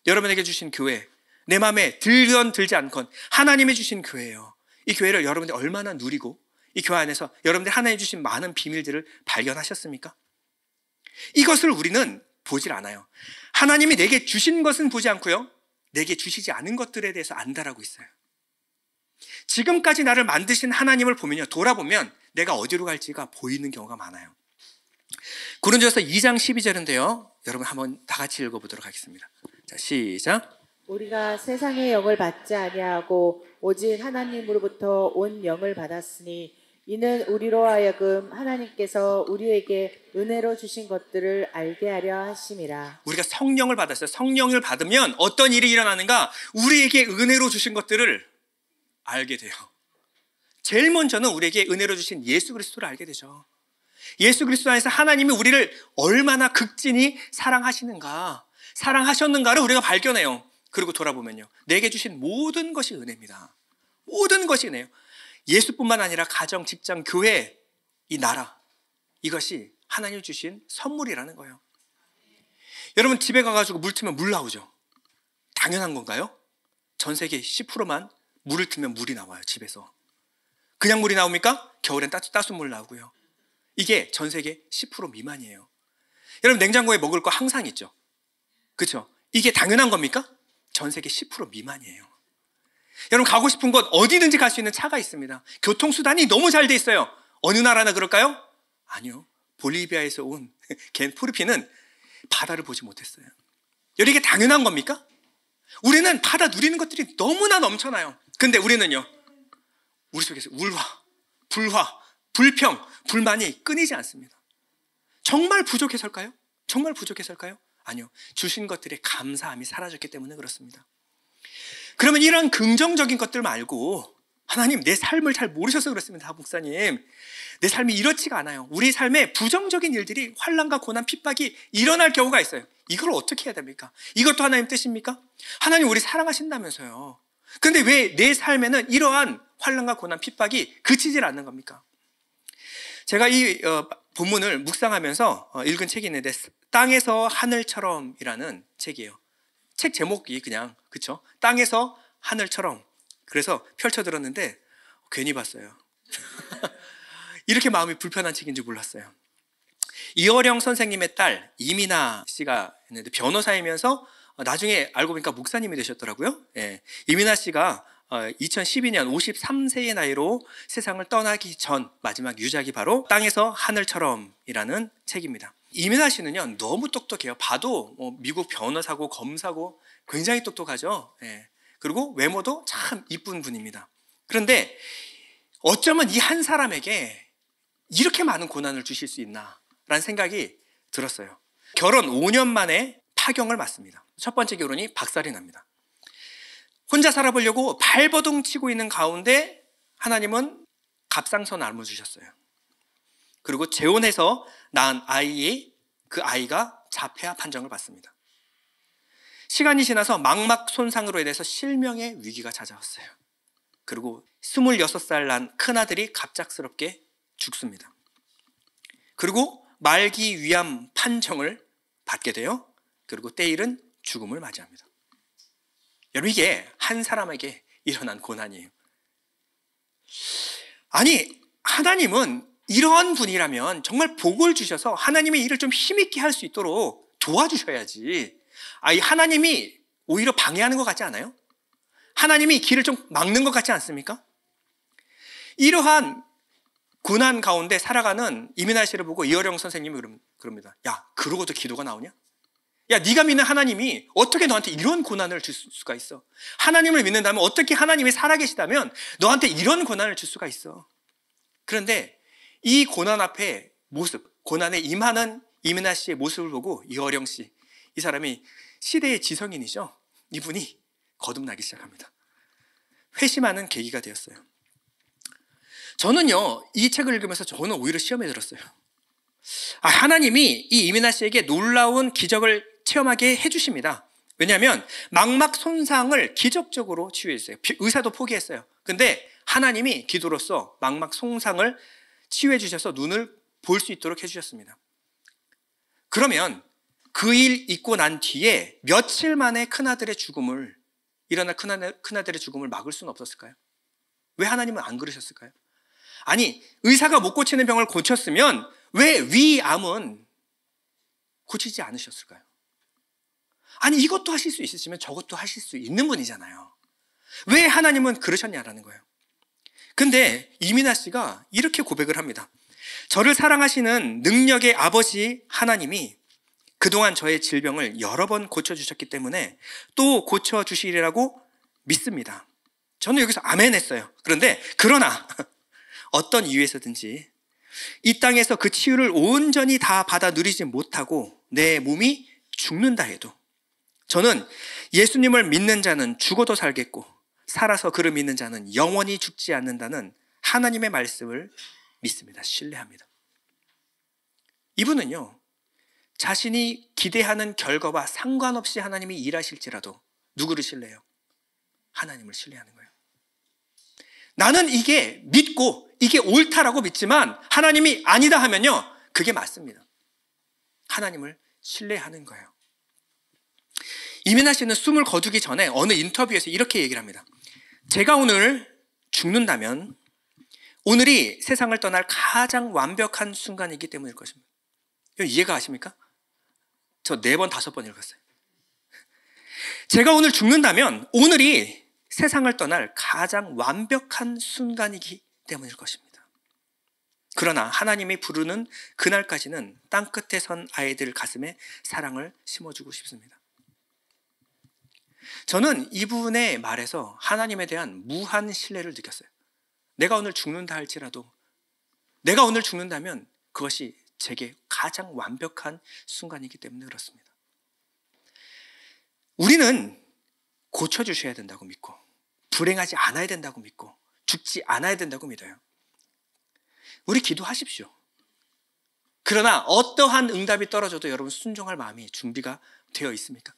여러분에게 주신 교회, 내 마음에 들건 들지 않건 하나님이 주신 교회예요. 이 교회를 여러분들이 얼마나 누리고 이 교회 안에서 여러분들이 하나님이 주신 많은 비밀들을 발견하셨습니까? 이것을 우리는 보질 않아요. 하나님이 내게 주신 것은 보지 않고요, 내게 주시지 않은 것들에 대해서 안다라고 있어요. 지금까지 나를 만드신 하나님을 보면요, 돌아보면 내가 어디로 갈지가 보이는 경우가 많아요. 고린도전서 2장 12절인데요. 여러분 한번 다 같이 읽어보도록 하겠습니다. 자, 시작. 우리가 세상의 영을 받지 아니하고 오직 하나님으로부터 온 영을 받았으니 이는 우리로 하여금 하나님께서 우리에게 은혜로 주신 것들을 알게 하려 하심이라. 우리가 성령을 받았어요. 성령을 받으면 어떤 일이 일어나는가? 우리에게 은혜로 주신 것들을 알게 돼요. 제일 먼저는 우리에게 은혜로 주신 예수 그리스도를 알게 되죠. 예수 그리스도 안에서 하나님이 우리를 얼마나 극진히 사랑하셨는가를 우리가 발견해요. 그리고 돌아보면요, 내게 주신 모든 것이 은혜입니다. 모든 것이 은혜예요. 예수뿐만 아니라 가정, 직장, 교회, 이 나라, 이것이 하나님이 주신 선물이라는 거예요. 여러분 집에 가가지고 물 트면 물 나오죠. 당연한 건가요? 전 세계 10%만 물을 트면 물이 나와요. 집에서. 그냥 물이 나옵니까? 겨울엔 따뜻한 물 나오고요. 이게 전 세계 10% 미만이에요. 여러분 냉장고에 먹을 거 항상 있죠. 그렇죠? 이게 당연한 겁니까? 전 세계 10% 미만이에요. 여러분 가고 싶은 곳 어디든지 갈 수 있는 차가 있습니다. 교통수단이 너무 잘 돼 있어요. 어느 나라나 그럴까요? 아니요. 볼리비아에서 온 겐 포르피는 바다를 보지 못했어요. 여러분 이게 당연한 겁니까? 우리는 바다 누리는 것들이 너무나 넘쳐나요. 근데 우리는요, 우리 속에서 울화, 불화, 불평, 불만이 끊이지 않습니다. 정말 부족해서일까요? 정말 부족해서일까요? 아니요. 주신 것들의 감사함이 사라졌기 때문에 그렇습니다. 그러면 이런 긍정적인 것들 말고 하나님 내 삶을 잘 모르셔서 그렇습니다. 목사님 내 삶이 이렇지가 않아요. 우리 삶에 부정적인 일들이 환난과 고난 핍박이 일어날 경우가 있어요. 이걸 어떻게 해야 됩니까? 이것도 하나님 뜻입니까? 하나님 우리 사랑하신다면서요. 근데 왜 내 삶에는 이러한 환난과 고난 핍박이 그치질 않는 겁니까? 제가 이 본문을 묵상하면서 읽은 책이 있는데 땅에서 하늘처럼이라는 책이에요. 책 제목이 그냥 그쵸? 땅에서 하늘처럼. 그래서 펼쳐들었는데 괜히 봤어요. 이렇게 마음이 불편한 책인 줄 몰랐어요. 이어령 선생님의 딸 이민아 씨가 있는데 변호사이면서 나중에 알고 보니까 목사님이 되셨더라고요. 예. 이민아 씨가 2012년 53세의 나이로 세상을 떠나기 전 마지막 유작이 바로 땅에서 하늘처럼이라는 책입니다. 이민아 씨는요 너무 똑똑해요. 봐도 미국 변호사고 검사고 굉장히 똑똑하죠. 예. 그리고 외모도 참 이쁜 분입니다. 그런데 어쩌면 이 한 사람에게 이렇게 많은 고난을 주실 수 있나 라는 생각이 들었어요. 결혼 5년 만에 파경을 맞습니다. 첫 번째 결혼이 박살이 납니다. 혼자 살아보려고 발버둥 치고 있는 가운데 하나님은 갑상선 암을 주셨어요. 그리고 재혼해서 낳은 그 아이가 자폐아 판정을 받습니다. 시간이 지나서 망막 손상으로 인해서 실명의 위기가 찾아왔어요. 그리고 26살 난 큰아들이 갑작스럽게 죽습니다. 그리고 말기 위암 판정을 받게 돼요. 그리고 때일은 죽음을 맞이합니다. 여러분 이게 한 사람에게 일어난 고난이에요. 아니 하나님은 이런 분이라면 정말 복을 주셔서 하나님의 일을 좀 힘있게 할 수 있도록 도와주셔야지. 이 하나님이 오히려 방해하는 것 같지 않아요? 하나님이 길을 좀 막는 것 같지 않습니까? 이러한 고난 가운데 살아가는 이민아 씨를 보고 이어령 선생님이 그럽니다. 야, 그러고도 기도가 나오냐? 야, 네가 믿는 하나님이 어떻게 너한테 이런 고난을 줄 수가 있어? 하나님을 믿는다면 어떻게 하나님이 살아계시다면 너한테 이런 고난을 줄 수가 있어? 그런데 이 고난 앞에 고난에 임하는 이민아 씨의 모습을 보고 이어령 씨, 이 사람이 시대의 지성인이죠. 이분이 거듭나기 시작합니다. 회심하는 계기가 되었어요. 저는요, 이 책을 읽으면서 저는 오히려 시험에 들었어요. 하나님이 이 이민아 씨에게 놀라운 기적을 체험하게 해주십니다. 왜냐하면 망막 손상을 기적적으로 치유해 주세요. 의사도 포기했어요. 근데 하나님이 기도로서 망막 손상을 치유해 주셔서 눈을 볼 수 있도록 해주셨습니다. 그러면 그 일 있고 난 뒤에 며칠 만에 큰아들의 죽음을 일어날 큰아들의 죽음을 막을 수는 없었을까요? 왜 하나님은 안 그러셨을까요? 아니, 의사가 못 고치는 병을 고쳤으면 왜 위암은 고치지 않으셨을까요? 아니, 이것도 하실 수 있으시면 저것도 하실 수 있는 분이잖아요. 왜 하나님은 그러셨냐라는 거예요. 근데 이민아 씨가 이렇게 고백을 합니다. 저를 사랑하시는 능력의 아버지 하나님이 그동안 저의 질병을 여러 번 고쳐주셨기 때문에 또 고쳐주시리라고 믿습니다. 저는 여기서 아멘 했어요. 그러나 어떤 이유에서든지 이 땅에서 그 치유를 온전히 다 받아 누리지 못하고 내 몸이 죽는다 해도 저는 예수님을 믿는 자는 죽어도 살겠고 살아서 그를 믿는 자는 영원히 죽지 않는다는 하나님의 말씀을 믿습니다. 신뢰합니다. 이분은요, 자신이 기대하는 결과와 상관없이 하나님이 일하실지라도 누구를 신뢰해요? 하나님을 신뢰하는 거예요. 나는 이게 믿고 이게 옳다라고 믿지만 하나님이 아니다 하면요, 그게 맞습니다. 하나님을 신뢰하는 거예요. 이민아 씨는 숨을 거두기 전에 어느 인터뷰에서 이렇게 얘기를 합니다. 제가 오늘 죽는다면 오늘이 세상을 떠날 가장 완벽한 순간이기 때문일 것입니다. 이해가 가십니까? 저 4번, 5번 읽었어요. 제가 오늘 죽는다면 오늘이 세상을 떠날 가장 완벽한 순간이기 때문일 것입니다. 그러나 하나님이 부르는 그날까지는 땅끝에 선 아이들 가슴에 사랑을 심어주고 싶습니다. 저는 이분의 말에서 하나님에 대한 무한 신뢰를 느꼈어요. 내가 오늘 죽는다 할지라도 내가 오늘 죽는다면 그것이 제게 가장 완벽한 순간이기 때문에 그렇습니다. 우리는 고쳐주셔야 된다고 믿고 불행하지 않아야 된다고 믿고 죽지 않아야 된다고 믿어요. 우리 기도하십시오. 그러나 어떠한 응답이 떨어져도 여러분 순종할 마음이 준비가 되어 있습니까?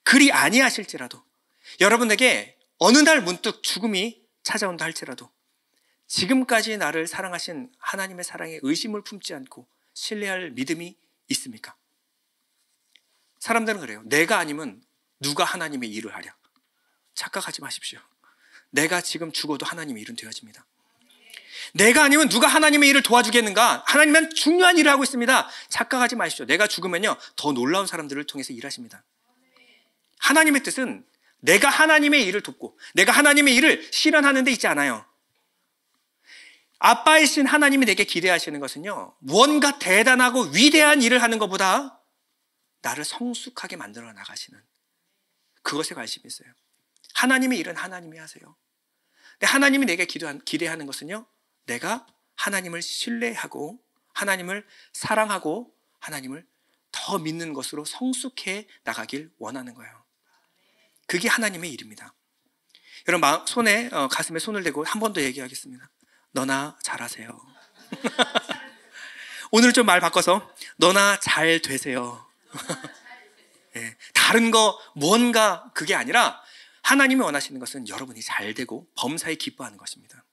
그리 아니하실지라도 여러분에게 어느 날 문득 죽음이 찾아온다 할지라도 지금까지 나를 사랑하신 하나님의 사랑에 의심을 품지 않고 신뢰할 믿음이 있습니까? 사람들은 그래요. 내가 아니면 누가 하나님의 일을 하랴. 착각하지 마십시오. 내가 지금 죽어도 하나님의 일은 되어집니다. 내가 아니면 누가 하나님의 일을 도와주겠는가? 하나님은 중요한 일을 하고 있습니다. 착각하지 마십시오. 내가 죽으면요 더 놀라운 사람들을 통해서 일하십니다. 하나님의 뜻은 내가 하나님의 일을 돕고 내가 하나님의 일을 실현하는 데 있지 않아요. 아빠이신 하나님이 내게 기대하시는 것은요, 무언가 대단하고 위대한 일을 하는 것보다 나를 성숙하게 만들어 나가시는 그것에 관심이 있어요. 하나님의 일은 하나님이 하세요. 근데 하나님이 내게 기대하는 것은요, 내가 하나님을 신뢰하고 하나님을 사랑하고 하나님을 더 믿는 것으로 성숙해 나가길 원하는 거예요. 그게 하나님의 일입니다. 여러분 손에 가슴에 손을 대고 한 번 더 얘기하겠습니다. 너나 잘하세요. 오늘 좀 말 바꿔서 너나 잘 되세요. 네, 다른 거 뭔가 그게 아니라 하나님이 원하시는 것은 여러분이 잘 되고 범사에 기뻐하는 것입니다.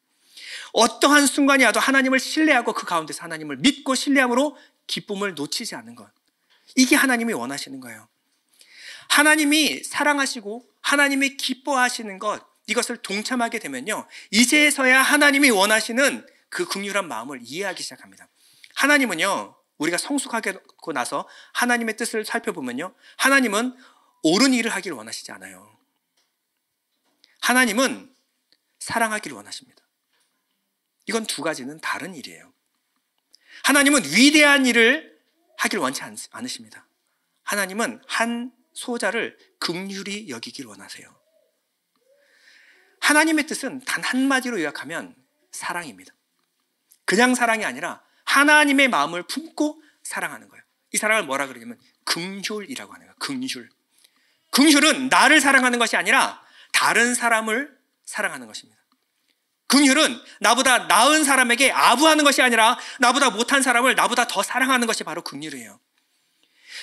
어떠한 순간이 와도 하나님을 신뢰하고 그 가운데서 하나님을 믿고 신뢰함으로 기쁨을 놓치지 않는 것, 이게 하나님이 원하시는 거예요. 하나님이 사랑하시고 하나님이 기뻐하시는 것, 이것을 동참하게 되면요, 이제서야 하나님이 원하시는 그 긍휼한 마음을 이해하기 시작합니다. 하나님은요, 우리가 성숙하고 나서 하나님의 뜻을 살펴보면요, 하나님은 옳은 일을 하기를 원하시지 않아요. 하나님은 사랑하기를 원하십니다. 이건 두 가지는 다른 일이에요. 하나님은 위대한 일을 하기를 원치 않으십니다. 하나님은 한 소자를 긍휼히 여기길 원하세요. 하나님의 뜻은 단 한마디로 요약하면 사랑입니다. 그냥 사랑이 아니라 하나님의 마음을 품고 사랑하는 거예요. 이 사랑을 뭐라 그러냐면 긍휼이라고 하는 거예요. 긍휼. 긍휼은 나를 사랑하는 것이 아니라 다른 사람을 사랑하는 것입니다. 긍휼은 나보다 나은 사람에게 아부하는 것이 아니라 나보다 못한 사람을 나보다 더 사랑하는 것이 바로 긍휼이에요.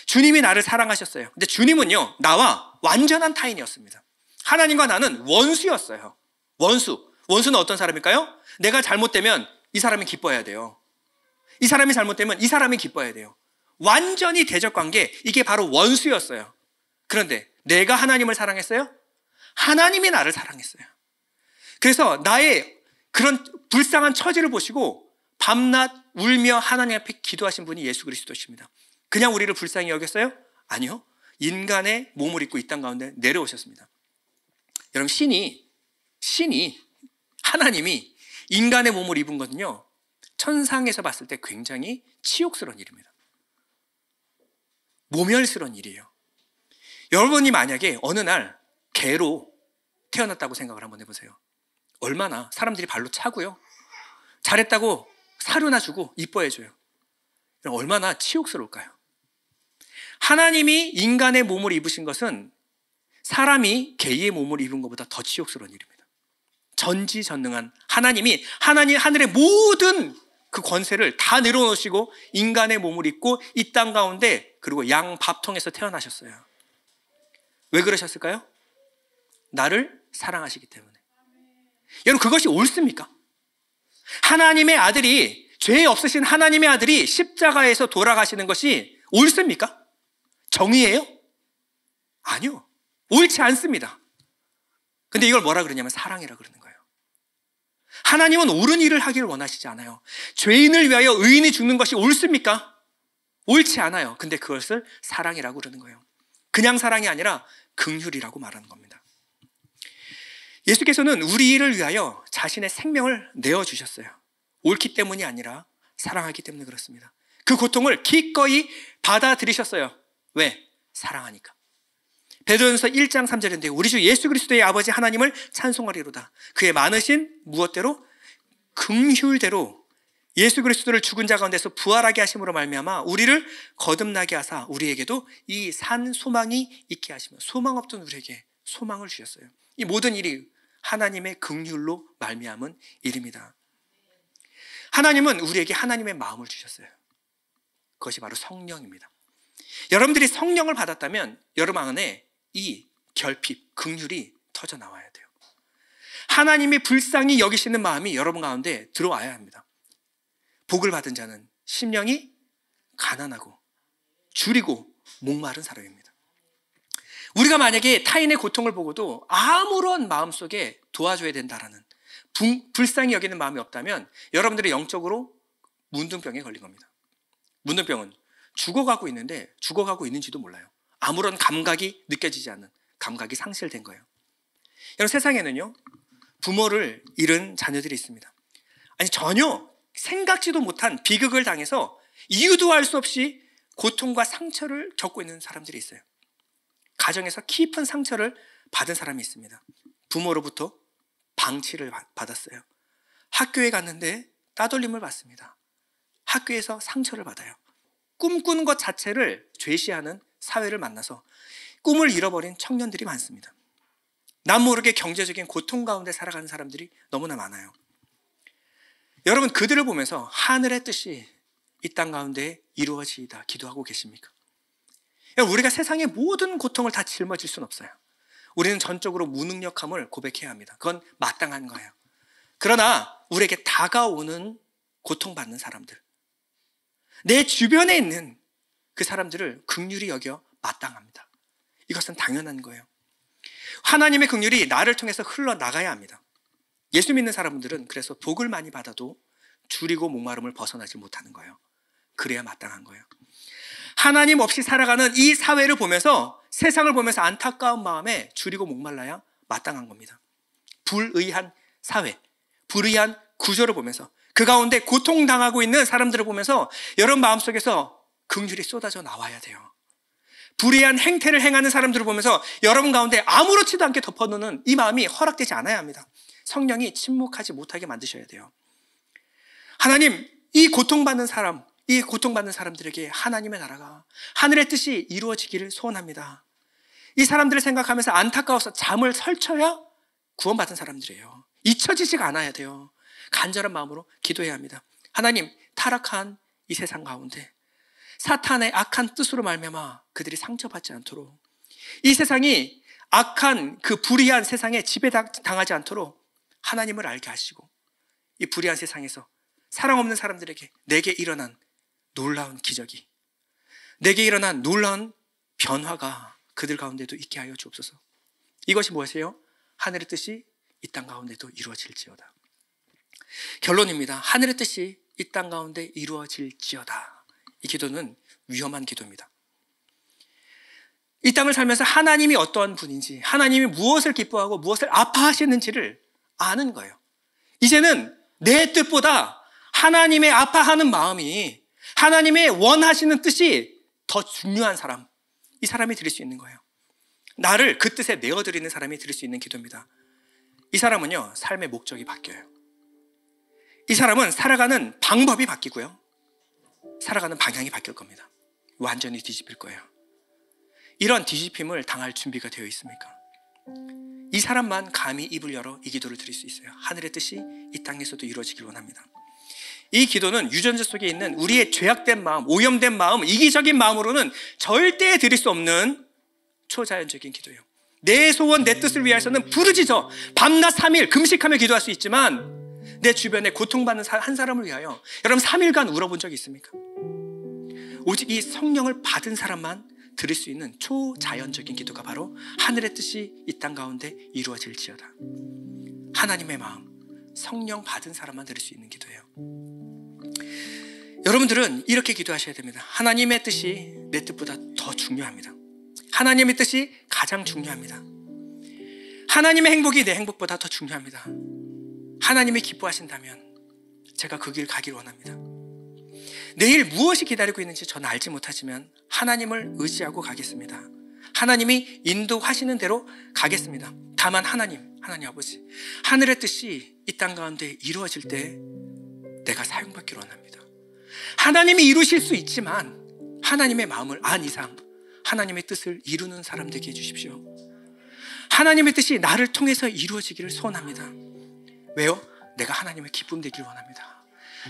주님이 나를 사랑하셨어요. 근데 주님은요, 나와 완전한 타인이었습니다. 하나님과 나는 원수였어요. 원수는 어떤 사람일까요? 내가 잘못되면 이 사람이 기뻐해야 돼요. 이 사람이 잘못되면 이 사람이 기뻐해야 돼요. 완전히 대적관계, 이게 바로 원수였어요. 그런데 내가 하나님을 사랑했어요? 하나님이 나를 사랑했어요. 그래서 나의 그런 불쌍한 처지를 보시고 밤낮 울며 하나님 앞에 기도하신 분이 예수 그리스도십니다. 그냥 우리를 불쌍히 여겼어요? 아니요. 인간의 몸을 입고 이 땅 가운데 내려오셨습니다. 여러분, 신이 하나님이 인간의 몸을 입은 것은요, 천상에서 봤을 때 굉장히 치욕스러운 일입니다. 모멸스러운 일이에요. 여러분이 만약에 어느 날 개로 태어났다고 생각을 한번 해보세요. 얼마나 사람들이 발로 차고요, 잘했다고 사료나 주고 이뻐해줘요. 얼마나 치욕스러울까요? 하나님이 인간의 몸을 입으신 것은 사람이 개의 몸을 입은 것보다 더 치욕스러운 일입니다. 전지전능한 하나님이 하늘의 모든 그 권세를 다 내려놓으시고 인간의 몸을 입고 이 땅 가운데, 그리고 양 밥통에서 태어나셨어요. 왜 그러셨을까요? 나를 사랑하시기 때문에. 여러분, 그것이 옳습니까? 하나님의 아들이, 죄 없으신 하나님의 아들이 십자가에서 돌아가시는 것이 옳습니까? 정의예요? 아니요. 옳지 않습니다. 근데 이걸 뭐라 그러냐면 사랑이라 그러는 거예요. 하나님은 옳은 일을 하기를 원하시지 않아요. 죄인을 위하여 의인이 죽는 것이 옳습니까? 옳지 않아요. 근데 그것을 사랑이라고 그러는 거예요. 그냥 사랑이 아니라 긍휼이라고 말하는 겁니다. 예수께서는 우리를 위하여 자신의 생명을 내어주셨어요. 옳기 때문이 아니라 사랑하기 때문에 그렇습니다. 그 고통을 기꺼이 받아들이셨어요. 왜? 사랑하니까. 베드로전서 1장 3절인데 우리 주 예수 그리스도의 아버지 하나님을 찬송하리로다. 그의 많으신 무엇대로? 긍휼대로 예수 그리스도를 죽은 자 가운데서 부활하게 하심으로 말미암아 우리를 거듭나게 하사 우리에게도 이 산 소망이 있게 하시며, 소망 없던 우리에게 소망을 주셨어요. 이 모든 일이 하나님의 긍휼로 말미암은 일입니다. 하나님은 우리에게 하나님의 마음을 주셨어요. 그것이 바로 성령입니다. 여러분들이 성령을 받았다면 여러분 안에 이 결핍, 긍휼이 터져 나와야 돼요. 하나님이 불쌍히 여기시는 마음이 여러분 가운데 들어와야 합니다. 복을 받은 자는 심령이 가난하고 줄이고 목마른 사람입니다. 우리가 만약에 타인의 고통을 보고도 아무런 마음속에 도와줘야 된다라는 불쌍히 여기는 마음이 없다면 여러분들이 영적으로 문둥병에 걸린 겁니다. 문둥병은 죽어가고 있는데 죽어가고 있는지도 몰라요. 아무런 감각이 느껴지지 않는, 감각이 상실된 거예요. 여러분, 세상에는요, 부모를 잃은 자녀들이 있습니다. 아니, 전혀 생각지도 못한 비극을 당해서 이유도 알 수 없이 고통과 상처를 겪고 있는 사람들이 있어요. 가정에서 깊은 상처를 받은 사람이 있습니다. 부모로부터 방치를 받았어요. 학교에 갔는데 따돌림을 받습니다. 학교에서 상처를 받아요. 꿈꾸는 것 자체를 죄시하는 사회를 만나서 꿈을 잃어버린 청년들이 많습니다. 남 모르게 경제적인 고통 가운데 살아가는 사람들이 너무나 많아요. 여러분, 그들을 보면서 하늘의 뜻이 이 땅 가운데 이루어지이다 기도하고 계십니까? 우리가 세상의 모든 고통을 다 짊어질 수는 없어요. 우리는 전적으로 무능력함을 고백해야 합니다. 그건 마땅한 거예요. 그러나 우리에게 다가오는 고통받는 사람들, 내 주변에 있는 그 사람들을 긍휼히 여겨 마땅합니다. 이것은 당연한 거예요. 하나님의 긍휼이 나를 통해서 흘러나가야 합니다. 예수 믿는 사람들은 그래서 복을 많이 받아도 줄이고 목마름을 벗어나지 못하는 거예요. 그래야 마땅한 거예요. 하나님 없이 살아가는 이 사회를 보면서, 세상을 보면서 안타까운 마음에 줄이고 목말라야 마땅한 겁니다. 불의한 사회, 불의한 구조를 보면서, 그 가운데 고통당하고 있는 사람들을 보면서 여러분 마음속에서 긍휼이 쏟아져 나와야 돼요. 불의한 행태를 행하는 사람들을 보면서 여러분 가운데 아무렇지도 않게 덮어놓는 이 마음이 허락되지 않아야 합니다. 성령이 침묵하지 못하게 만드셔야 돼요. 하나님, 이 고통받는 사람들에게 하나님의 나라가, 하늘의 뜻이 이루어지기를 소원합니다. 이 사람들을 생각하면서 안타까워서 잠을 설쳐야 구원받은 사람들이에요. 잊혀지지가 않아야 돼요. 간절한 마음으로 기도해야 합니다. 하나님, 타락한 이 세상 가운데 사탄의 악한 뜻으로 말미암아 그들이 상처받지 않도록, 이 세상이 악한 그 불의한 세상에 지배당하지 않도록 하나님을 알게 하시고, 이 불의한 세상에서 사랑 없는 사람들에게 내게 일어난 놀라운 기적이, 내게 일어난 놀라운 변화가 그들 가운데도 있게 하여 주옵소서. 이것이 무엇이에요? 하늘의 뜻이 이 땅 가운데도 이루어질지어다. 결론입니다. 하늘의 뜻이 이 땅 가운데 이루어질지어다. 이 기도는 위험한 기도입니다. 이 땅을 살면서 하나님이 어떠한 분인지, 하나님이 무엇을 기뻐하고 무엇을 아파하시는지를 아는 거예요. 이제는 내 뜻보다 하나님의 아파하는 마음이, 하나님의 원하시는 뜻이 더 중요한 사람, 이 사람이 드릴 수 있는 거예요. 나를 그 뜻에 내어드리는 사람이 드릴 수 있는 기도입니다. 이 사람은요, 삶의 목적이 바뀌어요. 이 사람은 살아가는 방법이 바뀌고요, 살아가는 방향이 바뀔 겁니다. 완전히 뒤집힐 거예요. 이런 뒤집힘을 당할 준비가 되어 있습니까? 이 사람만 감히 입을 열어 이 기도를 드릴 수 있어요. 하늘의 뜻이 이 땅에서도 이루어지길 원합니다. 이 기도는 유전자 속에 있는 우리의 죄악된 마음, 오염된 마음, 이기적인 마음으로는 절대 드릴 수 없는 초자연적인 기도예요. 내 소원, 내 뜻을 위해서는 부르짖어 밤낮 3일 금식하며 기도할 수 있지만, 내 주변에 고통받는 한 사람을 위하여 여러분 3일간 울어본 적이 있습니까? 오직 이 성령을 받은 사람만 드릴 수 있는 초자연적인 기도가 바로 하늘의 뜻이 이 땅 가운데 이루어질지어다. 하나님의 마음, 성령 받은 사람만 드릴 수 있는 기도예요. 여러분들은 이렇게 기도하셔야 됩니다. 하나님의 뜻이 내 뜻보다 더 중요합니다. 하나님의 뜻이 가장 중요합니다. 하나님의 행복이 내 행복보다 더 중요합니다. 하나님이 기뻐하신다면 제가 그 길 가길 원합니다. 내일 무엇이 기다리고 있는지 저는 알지 못하지만 하나님을 의지하고 가겠습니다. 하나님이 인도하시는 대로 가겠습니다. 다만 하나님 아버지, 하늘의 뜻이 이 땅 가운데 이루어질 때 내가 사용받기를 원합니다. 하나님이 이루실 수 있지만 하나님의 마음을 안 이상 하나님의 뜻을 이루는 사람 되게 해주십시오. 하나님의 뜻이 나를 통해서 이루어지기를 소원합니다. 왜요? 내가 하나님의 기쁨 되기를 원합니다.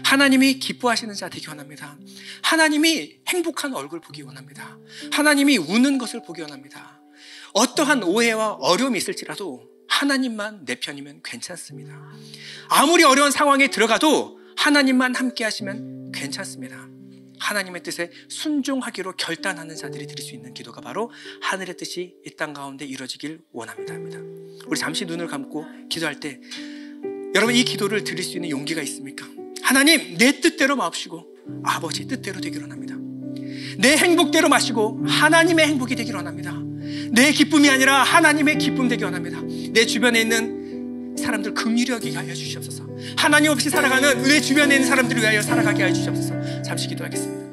하나님이 기뻐하시는 자 되기 원합니다. 하나님이 행복한 얼굴 보기 원합니다. 하나님이 우는 것을 보기 원합니다. 어떠한 오해와 어려움이 있을지라도 하나님만 내 편이면 괜찮습니다. 아무리 어려운 상황에 들어가도 하나님만 함께 하시면 괜찮습니다. 하나님의 뜻에 순종하기로 결단하는 자들이 드릴 수 있는 기도가 바로 하늘의 뜻이 이 땅 가운데 이루어지길 원합니다. 우리 잠시 눈을 감고 기도할 때 여러분 이 기도를 드릴 수 있는 용기가 있습니까? 하나님, 내 뜻대로 마옵시고 아버지 뜻대로 되기를 원합니다. 내 행복대로 마시고 하나님의 행복이 되기를 원합니다. 내 기쁨이 아니라 하나님의 기쁨 되기 원합니다. 내 주변에 있는 사람들 긍휼히 여기게 하여 주시옵소서. 하나님 없이 살아가는 내 주변에 있는 사람들을 위하여 살아가게 하여 주시옵소서. 잠시 기도하겠습니다.